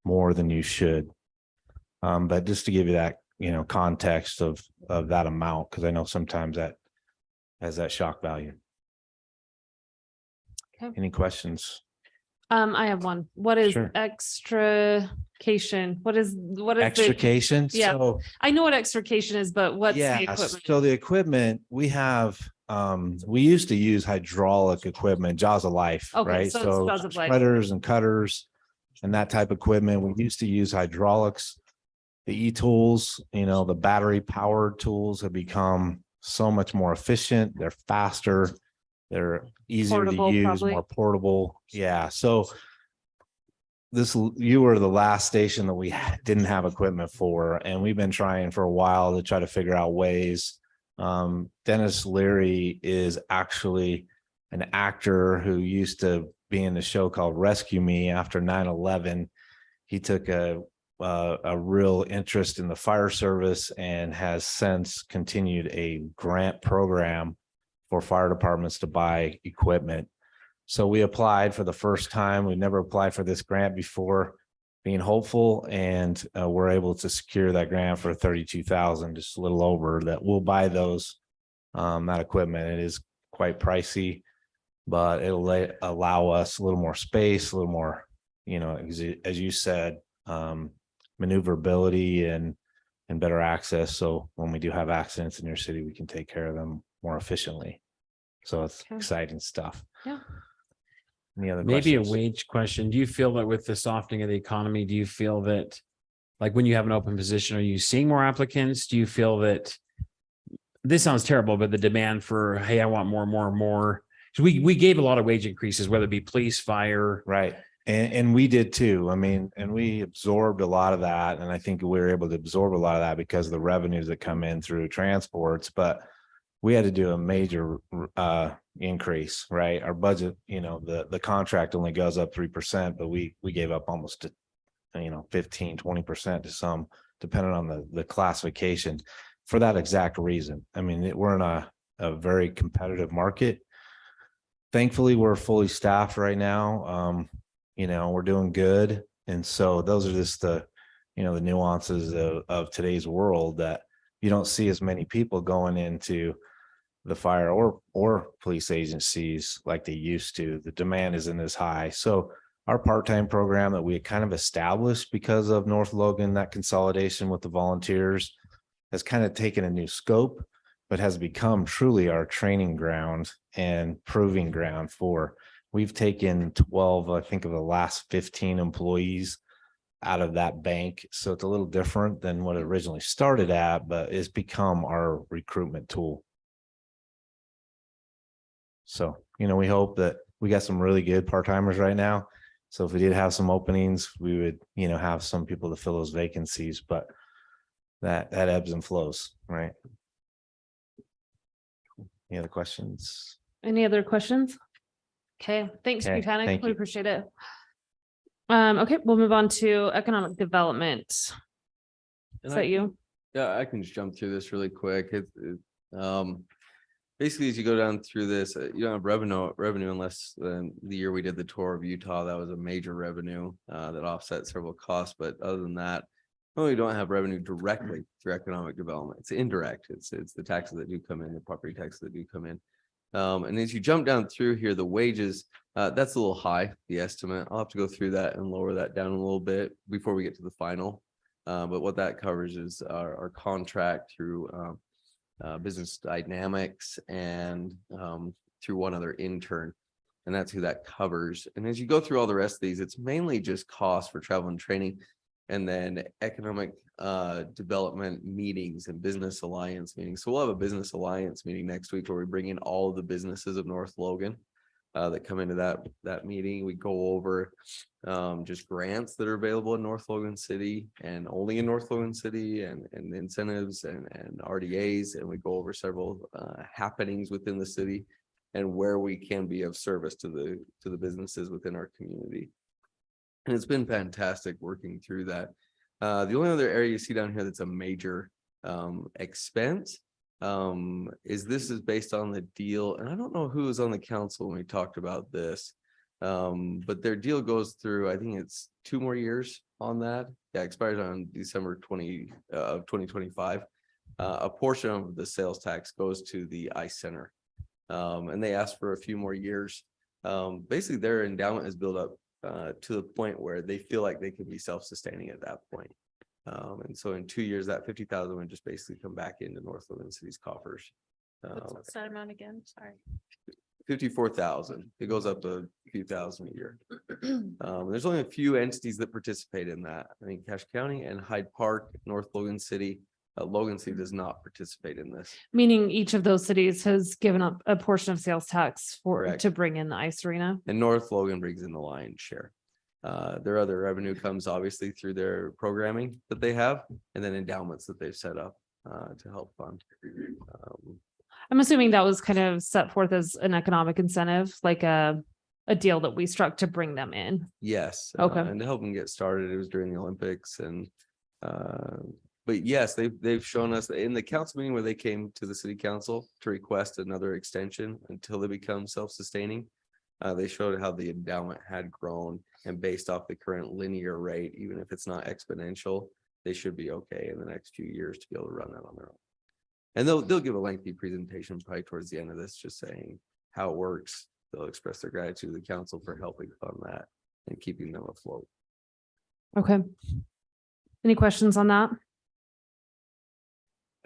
more than you should. But just to give you that, context of that amount, because I know sometimes that has that shock value. Okay. Any questions? I have one. What is Sure. extrication? What is the, Extrication? Yeah. So, I know what extrication is, but what's the yeah, equipment? so the equipment we have, we used to use hydraulic equipment, jaws of life, Okay, right? so it's jaws of life. Spreaders and cutters and that type of equipment. We used to use hydraulics. The e-tools, the battery powered tools have become so much more efficient. They're faster. They're easier Portable, to use, probably. more portable. Yeah. So you were the last station that we didn't have equipment for, and we've been trying for a while to try to figure out ways. Dennis Leary is actually an actor who used to be in the show called Rescue Me after 9/11. He took a real interest in the fire service and has since continued a grant program for fire departments to buy equipment. So we applied for the first time. We never applied for this grant before, being hopeful, and we're able to secure that grant for 32,000, just a little over that. We'll buy those, that equipment. It is quite pricey, but it'll allow us a little more space, a little more, as you said, maneuverability and better access. So when we do have accidents in your city, we can take care of them more efficiently. So it's Okay. exciting stuff. Yeah. Any other Maybe a questions? wage question. Do you feel that with the softening of the economy, do you feel that, like when you have an open position, are you seeing more applicants? Do you feel that, this sounds terrible, but the demand for, hey, I want more and more and more. So we gave a lot of wage increases, whether it be police, fire. Right. And we did too. I mean, and we absorbed a lot of that. And I think we were able to absorb a lot of that because of the revenues that come in through transports. But we had to do a major increase, right? Our budget, the contract only goes up 3%, but we gave up almost 15, 20% to some, depending on the classification, for that exact reason. I mean, we're in a very competitive market. Thankfully, we're fully staffed right now. We're doing good. And so those are just the nuances of today's world, that you don't see as many people going into the fire or police agencies like they used to. The demand isn't as high. So our part-time program that we had kind of established because of North Logan, that consolidation with the volunteers, has kind of taken a new scope, but has become truly our training ground and proving ground for. We've taken 12, I think, of the last 15 employees out of that bank. So it's a little different than what it originally started at, but it's become our recruitment tool. So, we hope that we got some really good part-timers right now. So if we did have some openings, we would, have some people to fill those vacancies, but that ebbs and flows, right? Any other questions? Any other questions? Okay, thanks, Okay, Buchanan. thank We you. appreciate it. Okay, we'll move on to economic development. Is And that you? Yeah, I can just jump through this really quick. Basically, as you go down through this, you don't have revenue unless the year we did the tour of Utah, that was a major revenue that offset several costs. But other than that, we don't have revenue directly through economic development. It's indirect. It's the taxes that do come in, the property taxes that do come in. And as you jump down through here, the wages, that's a little high, the estimate. I'll have to go through that and lower that down a little bit before we get to the final. But what that covers is our contract through business dynamics and through one other intern. And that's who that covers. And as you go through all the rest of these, it's mainly just cost for travel and training, and then economic development meetings and business alliance meetings. So we'll have a business alliance meeting next week where we bring in all of the businesses of North Logan that come into that meeting. We go over just grants that are available in North Logan City and only in North Logan City, and incentives and RDAs, and we go over several happenings within the city and where we can be of service to the businesses within our community. And it's been fantastic working through that. The only other area you see down here that's a major expense is based on the deal. And I don't know who was on the council when we talked about this, but their deal goes through, I think it's 2 more years on that. Yeah, expires on December 2025. A portion of the sales tax goes to the ICE Center. And they asked for a few more years. Basically, their endowment is built up to the point where they feel like they can be self-sustaining at that point. And so in 2 years, that 50,000 would just basically come back into North Logan City's coffers. What's that amount again? Sorry. 54,000. It goes up a few thousand a year. There's only a few entities that participate in that. I think Cache County and Hyde Park, North Logan City. Logan City does not participate in this. Meaning each of those cities has given up a portion of sales tax Correct. to bring in the ice arena. And North Logan brings in the lion's share. Their other revenue comes obviously through their programming that they have, and then endowments that they've set up to help fund. I'm assuming that was kind of set forth as an economic incentive, like a deal that we struck to bring them in. Yes. Okay. And to help them get started, it was during the Olympics, and but yes, they've shown us in the council meeting where they came to the city council to request another extension until they become self-sustaining. They showed how the endowment had grown, and based off the current linear rate, even if it's not exponential, they should be okay in the next few years to be able to run that on their own. And they'll give a lengthy presentation probably towards the end of this, just saying how it works. They'll express their gratitude to the council for helping fund that and keeping them afloat. Okay. Any questions on that?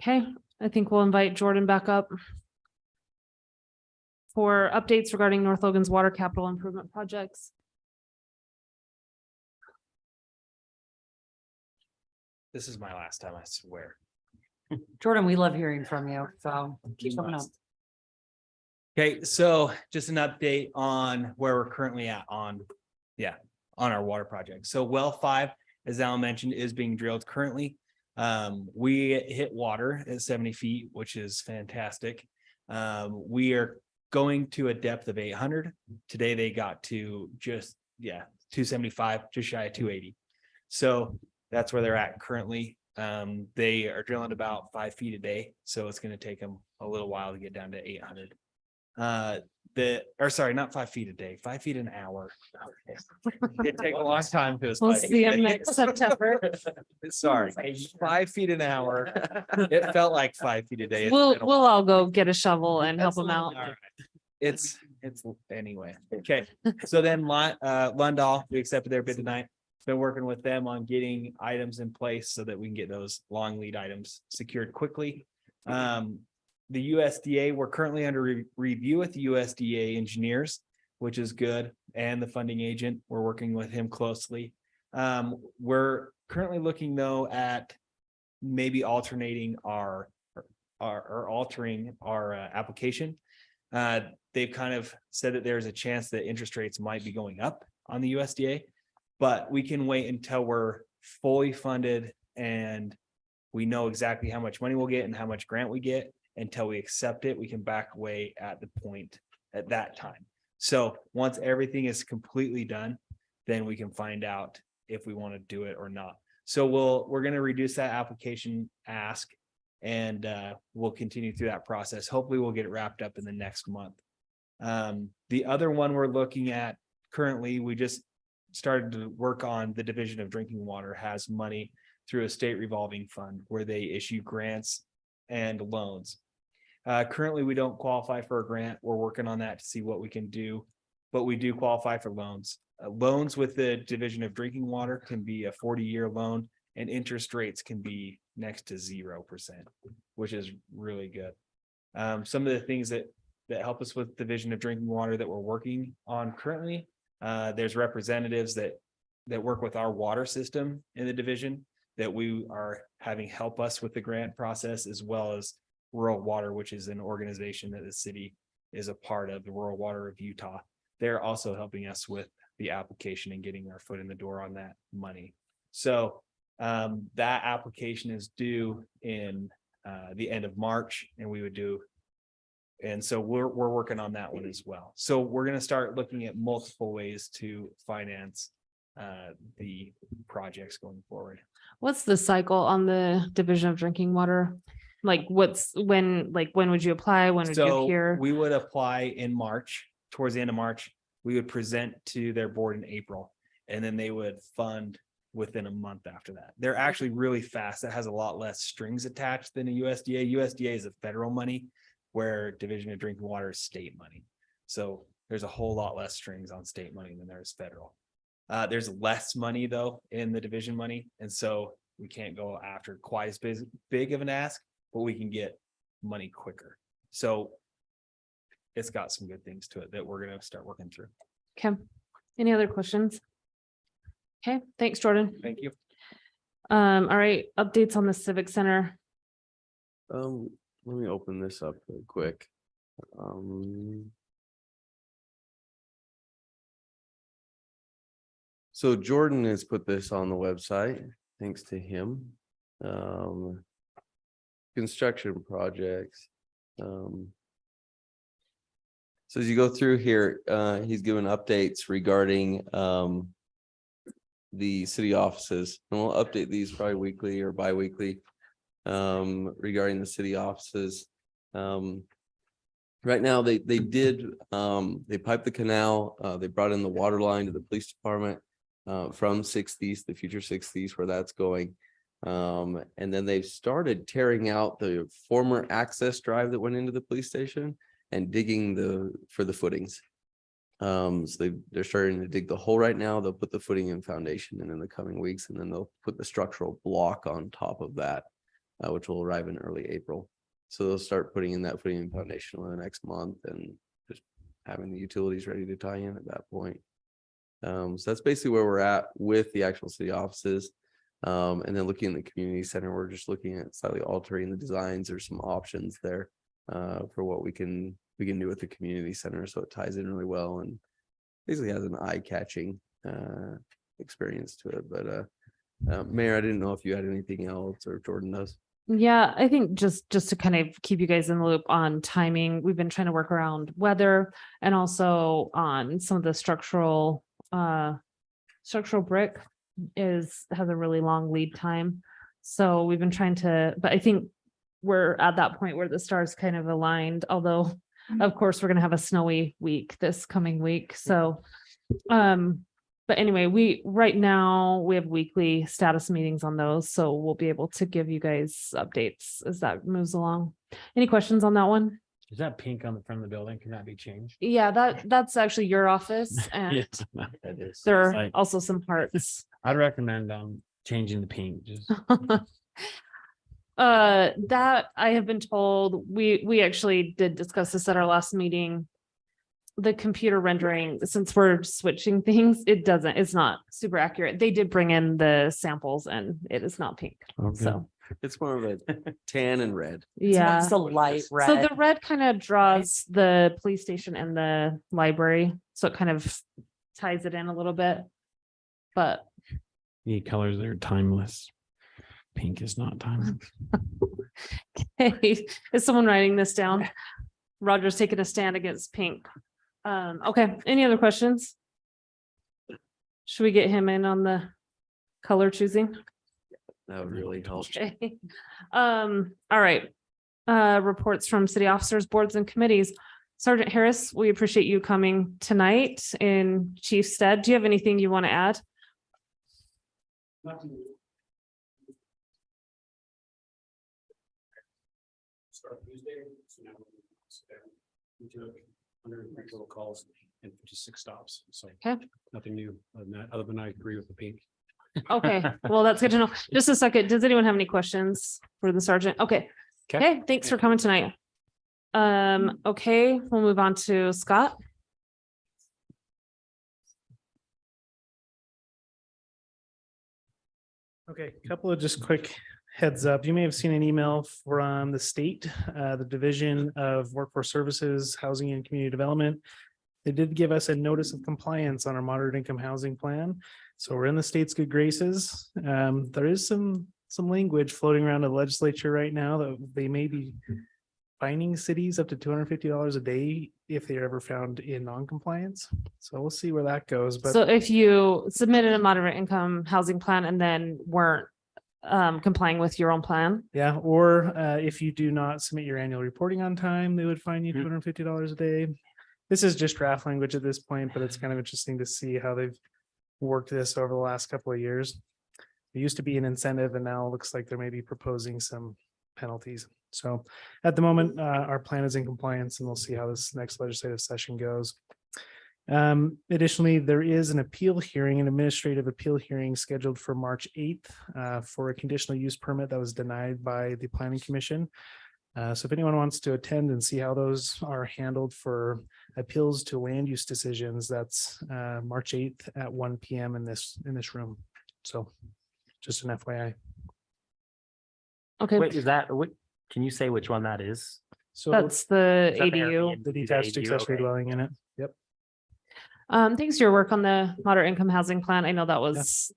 Okay, I think we'll invite Jordan back up for updates regarding North Logan's water capital improvement projects. This is my last time, I swear. Jordan, we love hearing from you, so keep coming up. Okay, so just an update on where we're currently at on our water project. So well 5, as Alan mentioned, is being drilled currently. We hit water at 70 feet, which is fantastic. We are going to a depth of 800. Today they got to just 275, just shy of 280. So that's where they're at currently. They are drilling about 5 feet a day, so it's going to take them a little while to get down to 800. Not 5 feet a day, 5 feet an hour. It'd take a long time to. We'll see him next September. Sorry, 5 feet an hour. It felt like 5 feet a day. It's We'll been a all go get a shovel and help him out. All right. It's anyway. Okay. So then Lundahl, we accepted their bid tonight. Been working with them on getting items in place so that we can get those long lead items secured quickly. The USDA, we're currently under review with the USDA engineers, which is good. And the funding agent, we're working with him closely. We're currently looking though at maybe alternating or altering our application. They've kind of said that there's a chance that interest rates might be going up on the USDA, but we can wait until we're fully funded and we know exactly how much money we'll get and how much grant we get. Until we accept it, we can back away at the point at that time. So once everything is completely done, then we can find out if we want to do it or not. So we're going to reduce that application ask and we'll continue through that process. Hopefully we'll get it wrapped up in the next month. The other one we're looking at currently, we just started to work on. The Division of Drinking Water has money through a state revolving fund where they issue grants and loans. Currently, we don't qualify for a grant. We're working on that to see what we can do, but we do qualify for loans. Loans with the Division of Drinking Water can be a 40-year loan and interest rates can be next to 0%, which is really good. Some of the things that help us with Division of Drinking Water that we're working on currently, there's representatives that work with our water system in the division that we are having help us with the grant process, as well as Rural Water, which is an organization that the city is a part of, the Rural Water of Utah. They're also helping us with the application and getting our foot in the door on that money. So that application is due in the end of March, and so we're working on that one as well. So we're going to start looking at multiple ways to finance the projects going forward. What's the cycle on the Division of Drinking Water? Like when would you apply? When would you hear? We would apply in March, towards the end of March. We would present to their board in April, and then they would fund within a month after that. They're actually really fast. That has a lot less strings attached than a USDA. USDA is a federal money, where Division of Drinking Water is state money. So there's a whole lot less strings on state money than there is federal. There's less money though in the division money. And so we can't go after quite as big of an ask, but we can get money quicker. So it's got some good things to it that we're going to start working through. Okay. Any other questions? Okay, thanks, Jordan. Thank you. All right, updates on the Civic Center. Let me open this up real quick. So Jordan has put this on the website, thanks to him. Construction projects. So as you go through here, he's given updates regarding the city offices, and we'll update these probably weekly or bi-weekly regarding the city offices. Right now, they did, they piped the canal, they brought in the water line to the police department. From 60s, the future 60s, where that's going. And then they've started tearing out the former access drive that went into the police station and digging for the footings. So they're starting to dig the hole right now. They'll put the footing and foundation in the coming weeks, and then they'll put the structural block on top of that, which will arrive in early April. So they'll start putting in that footing and foundation in the next month and just having the utilities ready to tie in at that point. So that's basically where we're at with the actual city offices. And then looking in the community center, we're just looking at slightly altering the designs. There's some options there for what we can do with the community center, so it ties in really well and basically has an eye-catching experience to it. But Mayor, I didn't know if you had anything else, or Jordan does. Yeah, I think just to kind of keep you guys in the loop on timing, we've been trying to work around weather and also on some of the structural brick has a really long lead time. So we've been trying to, but I think we're at that point where the stars kind of aligned, although of course we're going to have a snowy week this coming week. So, but anyway, right now we have weekly status meetings on those. So we'll be able to give you guys updates as that moves along. Any questions on that one? Is that pink on the front of the building? Can that be changed? Yeah, that's actually your office and Yes, that is. there are Like, also some parts. I'd recommend changing the pink, just That I have been told, we actually did discuss this at our last meeting. The computer rendering, since we're switching things, it's not super accurate. They did bring in the samples and it is not pink. Okay. So, It's more of a tan and red. yeah. It's a light red. So the red kind of draws the police station and the library. So it kind of ties it in a little bit. But need colors that are timeless. Pink is not timeless. hey, is someone writing this down? Roger's taking a stand against pink. Okay, any other questions? Should we get him in on the color choosing? That would really help. Okay. All right. Reports from city officers, boards and committees. Sergeant Harris, we appreciate you coming tonight in chief's stead. Do you have anything you want to add? Start Tuesday, so now we took 103 total calls and 56 stops. So Okay. nothing new other than that, other than I agree with the pink. Okay, well, that's good to know. Just a second. Does anyone have any questions for the sergeant? Okay. Okay, thanks for coming tonight. Okay, we'll move on to Scott. Okay, a couple of just quick heads up. You may have seen an email from the state, the Division of Workforce Services, Housing and Community Development. They did give us a notice of compliance on our moderate income housing plan. So we're in the state's good graces. There is some language floating around the legislature right now that they may be fining cities up to $250 a day if they're ever found in non-compliance. So we'll see where that goes. But So if you submitted a moderate income housing plan and then weren't complying with your own plan, yeah, or if you do not submit your annual reporting on time, they would fine you $250 a day. This is just draft language at this point, but it's kind of interesting to see how they've worked this over the last couple of years. It used to be an incentive and now it looks like they may be proposing some penalties. So at the moment, our plan is in compliance and we'll see how this next legislative session goes. Additionally, there is an appeal hearing, an administrative appeal hearing scheduled for March 8th for a conditional use permit that was denied by the Planning Commission. So if anyone wants to attend and see how those are handled for appeals to land use decisions, that's March 8th at 1 p.m. in this room. So just an FYI. okay, Wait, is that, what, can you say which one that is? So that's the Is that the ADU. Airbnb? the detached ADU, accessory okay. dwelling unit. Yep. Thanks for your work on the moderate income housing plan. I know that was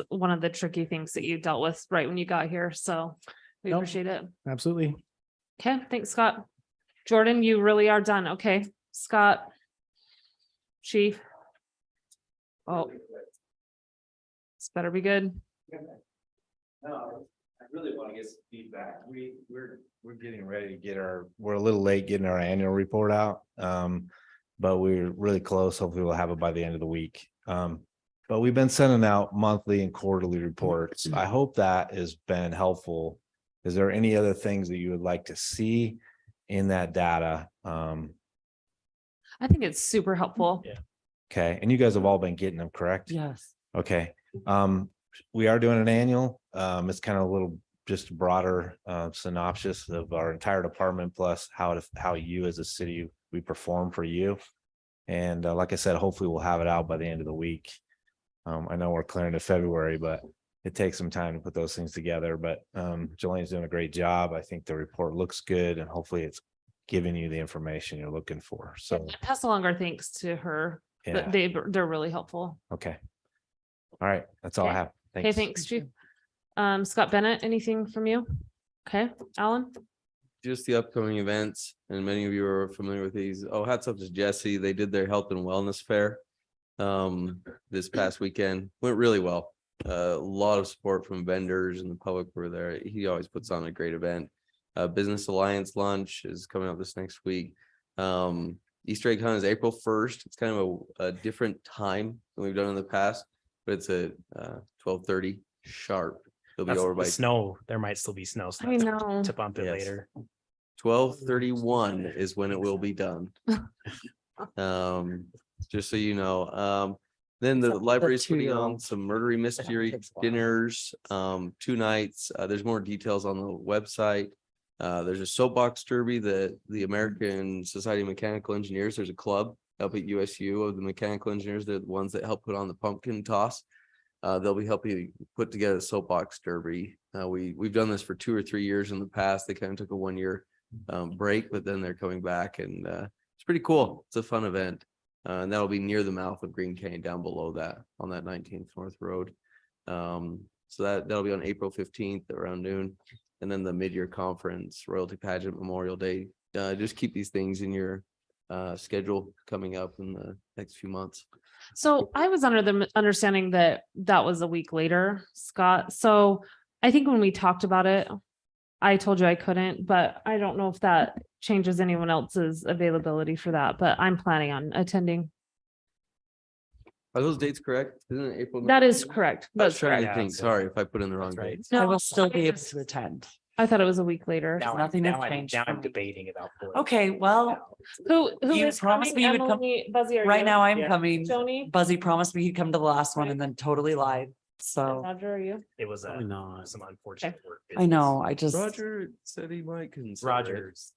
one of the tricky things that you dealt with right when you got here. So we Nope. appreciate it. Absolutely. Okay, thanks, Scott. Jordan, you really are done. Okay, Scott. Chief. Oh. This better be good. really want to get some feedback. We're getting ready to we're a little late getting our annual report out. But we're really close. Hopefully we'll have it by the end of the week. But we've been sending out monthly and quarterly reports. I hope that has been helpful. Is there any other things that you would like to see in that data? I think it's super helpful. Yeah. Okay, and you guys have all been getting them, correct? Yes. Okay, we are doing an annual. It's kind of a little just broader synopsis of our entire department plus how you as a city we perform for you. And like I said, hopefully we'll have it out by the end of the week. I know we're clearing to February, but it takes some time to put those things together. But Jolene's doing a great job. I think the report looks good, and hopefully it's giving you the information you're looking for. So Pass along our thanks to her. yeah, They're really helpful. okay. All right, that's all I Okay. have. Okay, thanks, Chief. Scott Bennett, anything from you? Okay, Alan? Just the upcoming events, and many of you are familiar with these. Oh, hats off to Jesse. They did their health and wellness fair this past weekend. Went really well. A lot of support from vendors and the public were there. He always puts on a great event. Business Alliance lunch is coming up this next week. Easter egg hunt is April 1st. It's kind of a different time than we've done in the past, but it's at 12:30 sharp. It'll be That's over the by snow. There might still be snow. So I that's know. to bump it Yes. later. 12:31 is when it will be done. Just so you know. Then the Except for the library's putting on 2-year-old. some murdery mystery takes a while. dinners, 2 nights. There's more details on the website. There's a soapbox derby that the American Society of Mechanical Engineers, there's a club up at USU of the mechanical engineers. They're the ones that help put on the pumpkin toss. They'll be helping put together a soapbox derby. We've done this for 2 or 3 years in the past. They kind of took a 1-year break, but then they're coming back, and it's pretty cool. It's a fun event. And that'll be near the mouth of Green Canyon down below that on that 19th North Road. So that'll be on April 15th around noon. And then the mid-year conference, royalty pageant, Memorial Day. Just keep these things in your schedule coming up in the next few months. So I was under the understanding that that was a week later, Scott. So I think when we talked about it, I told you I couldn't, but I don't know if that changes anyone else's availability for that, but I'm planning on attending. Are those dates correct? Isn't it April? That is 19th? correct. I was That's trying correct. to think, sorry if I put in the wrong That's right. date. I No, will still be able to attend. I thought it was a week later. Now Nothing has I'm changed now for I'm me. debating about. Okay, well, Who You is promised coming? me you would come- Emily, Buzzy, are right you? now I'm Yeah. coming. Joni? Buzzy promised me he'd come to the last one and then totally lied. So Roger, are you? It was Probably not. some unfortunate work. I know, I just, Roger said he might consider it. Rogers.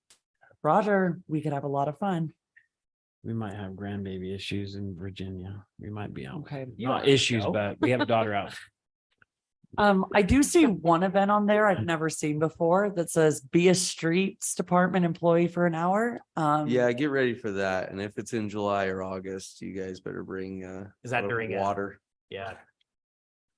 Roger, we could have a lot of fun. We might have grandbaby issues in Virginia. We might be out. Okay. Not issues, but we have a daughter out. I do see one event on there I've never seen before that says be a streets department employee for an hour. Yeah, get ready for that. And if it's in July or August, you guys better bring Is that a during water? Yeah.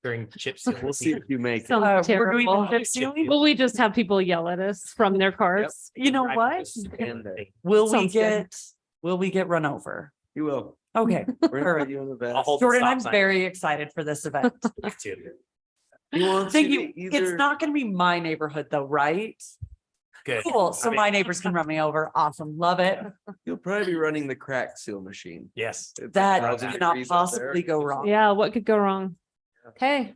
During chip seal. We'll see if you make it. Sounds we're doing terrible. chip sealing? Will we just have people yell at us from their cars? You know Right, what? just stand there. Sounds good. Will we get run over? You will. Okay, We're gonna Perfect. put you in the I'll best. hold the Jordan, stop I'm sign. very excited for this event. Me too. He wants Thank you you. to It's either- not gonna be my neighborhood though, right? Good. Cool. So I mean, my neighbors can run me over. Awesome. Love it. You'll probably be running the crack seal machine. Yes. It's That 1,000 cannot degrees up there. possibly go wrong. Yeah, what could go wrong? Okay.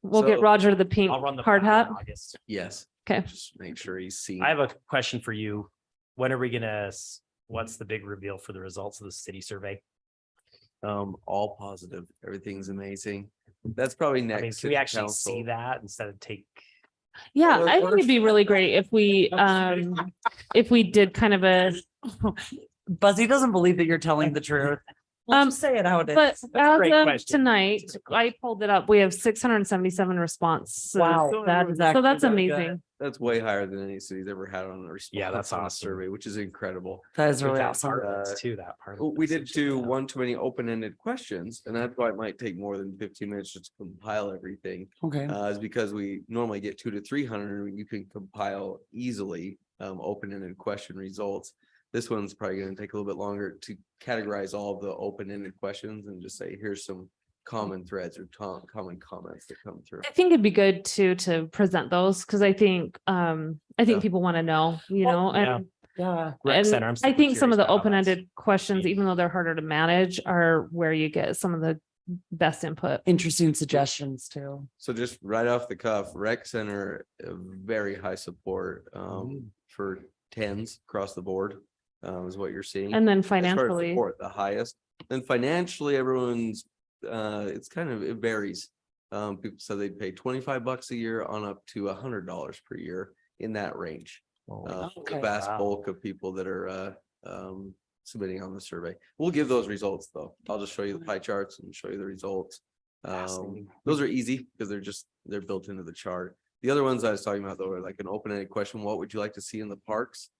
We'll get So- Roger the pink I'll run the hard power hat. in August. Yes. Okay. Just make sure he's seen. I have a question for you. When are we gonna, what's the big reveal for the results of the city survey? All positive. Everything's amazing. That's probably I next. mean, can city we actually council. see that instead of take? Yeah, Well, I think it'd be really great if we did kind of a, Buzzy doesn't believe that you're telling the truth. Let's just say it how it is. but as great of question. tonight, I pulled it up. We have 677 responses. Wow, that is So actually that's really good. amazing. That's way higher than any city's ever had on a response. Yeah, that's on a awesome. survey, which is incredible. That is really That awesome. part too, that part. of We the did message, do yeah. one too many open-ended questions, and that's why it might take more than 15 minutes just to compile everything. Okay. Is because we normally get 200 to 300, you can compile easily open-ended question results. This one's probably going to take a little bit longer to categorize all of the open-ended questions and just say, here's some common threads or common comments that come through. I think it'd be good to present those, because I think Yeah. people want to know, and Yeah. Rec and center, I'm I super think some of curious the about how that's- open-ended questions, even though they're harder to manage, are where you get some of the best input. Interesting suggestions too. So just right off the cuff, rec center, very high support for tens across the board is what you're seeing. And then As far as financially, support, the highest. Then financially, everyone's it's kind of, it varies. People said they'd pay $25 a year on up to $100 per year in that range. The Okay. vast Wow. bulk of people that are submitting on the survey. We'll give those results though. I'll just show you the pie charts and show you the results. Fascinating. Those are easy because they're built into the chart. The other ones I was talking about though are like an open-ended question. What would you like to see in the parks?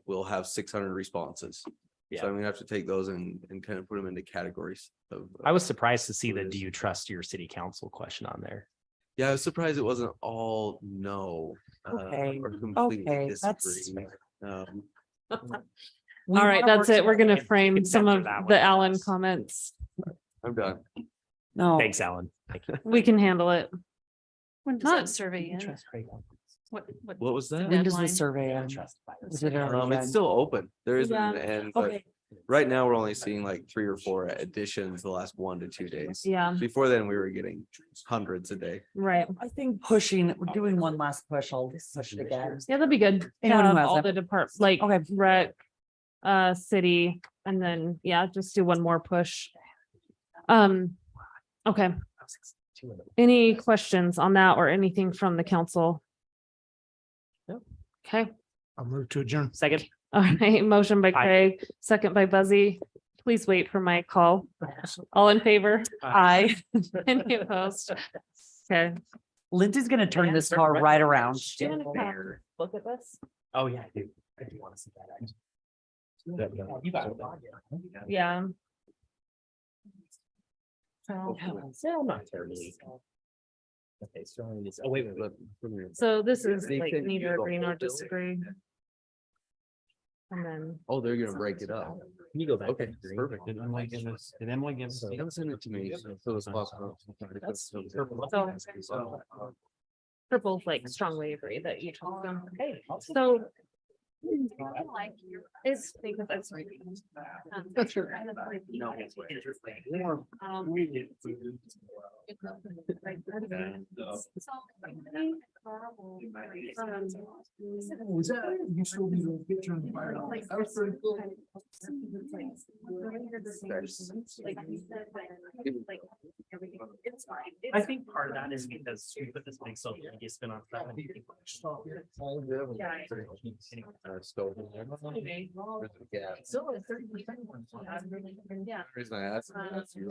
We'll have 600 responses. Yeah. So I'm gonna have to take those and kind of put them into categories of. I was surprised to see what the it do is. you trust your city council question on there. Yeah, I was surprised it wasn't all no. Okay, Or completely okay, that's disagree. all right, that's it. We're gonna frame Can some censor of that one, the I Allen guess. comments. I'm done. No. Thanks, Alan. Thank you. We can handle it. Not- survey What was that? When does the survey end? Is it already It's done? still open. There isn't Yeah. an end, but Okay. right now we're only seeing like 3 or 4 additions the last 1 to 2 days. Yeah, Before then, we were getting hundreds a day. right. I think we're doing one last push. I'll push it again. Yeah, that'd be good. to Anyone who have has all it. the departments, like Okay. rec, city, and then, yeah, just do one more push. Okay. Any questions on that or anything from the council? No. Okay, I'll move to adjourn. Second. all right, motion by Aye. Craig, second by Buzzy. Please wait for my call. All in favor? Aye. Any opposed? Okay. Lindsay's gonna turn this car right around. Do you want to come look at this? Oh, yeah, I do. I do want to see that. actually. You got it. Yeah. Yeah, I'm not terribly. Okay, so it's, oh, wait. So this is They like can neither use the agree nor whole building. disagree. And then, Oh, they're gonna break it up. Can you go back? Okay, perfect. Did Emily give us, did Emily give us? Don't send it to me. So it's possible. purple like strongly agree that you told them, okay, so. It's because that's. Was that, you still need a picture on the fire? That was pretty cool. I think part of that is because we put this big social media spin on stuff. And people stop here. So a 30%. Yeah. Reason I asked. That's you.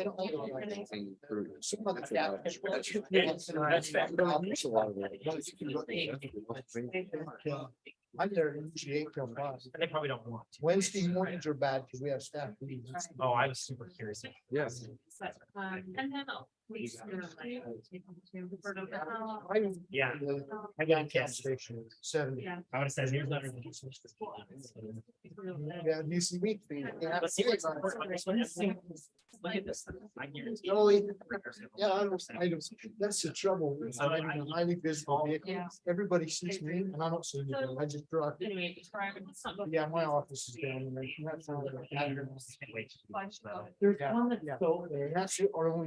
I'm there usually 8 till 5. And they probably don't want to. Wednesday mornings are bad because we have staff meetings. Oh, I was super curious. Yes. And then. Yeah. I got a gas station, 70. I would have said newsletter. Yeah, you see me. Let's see what's important on this one. Look at this. I guarantee. Really? Yeah, I don't, that's the trouble. I'm in a highly visible vehicle. Yeah. Everybody sees me and I don't see anything. I just drive. Anyway, describe it. It's not- Yeah, my office is down there. That's all. Wait. There's one that's over there. That's our only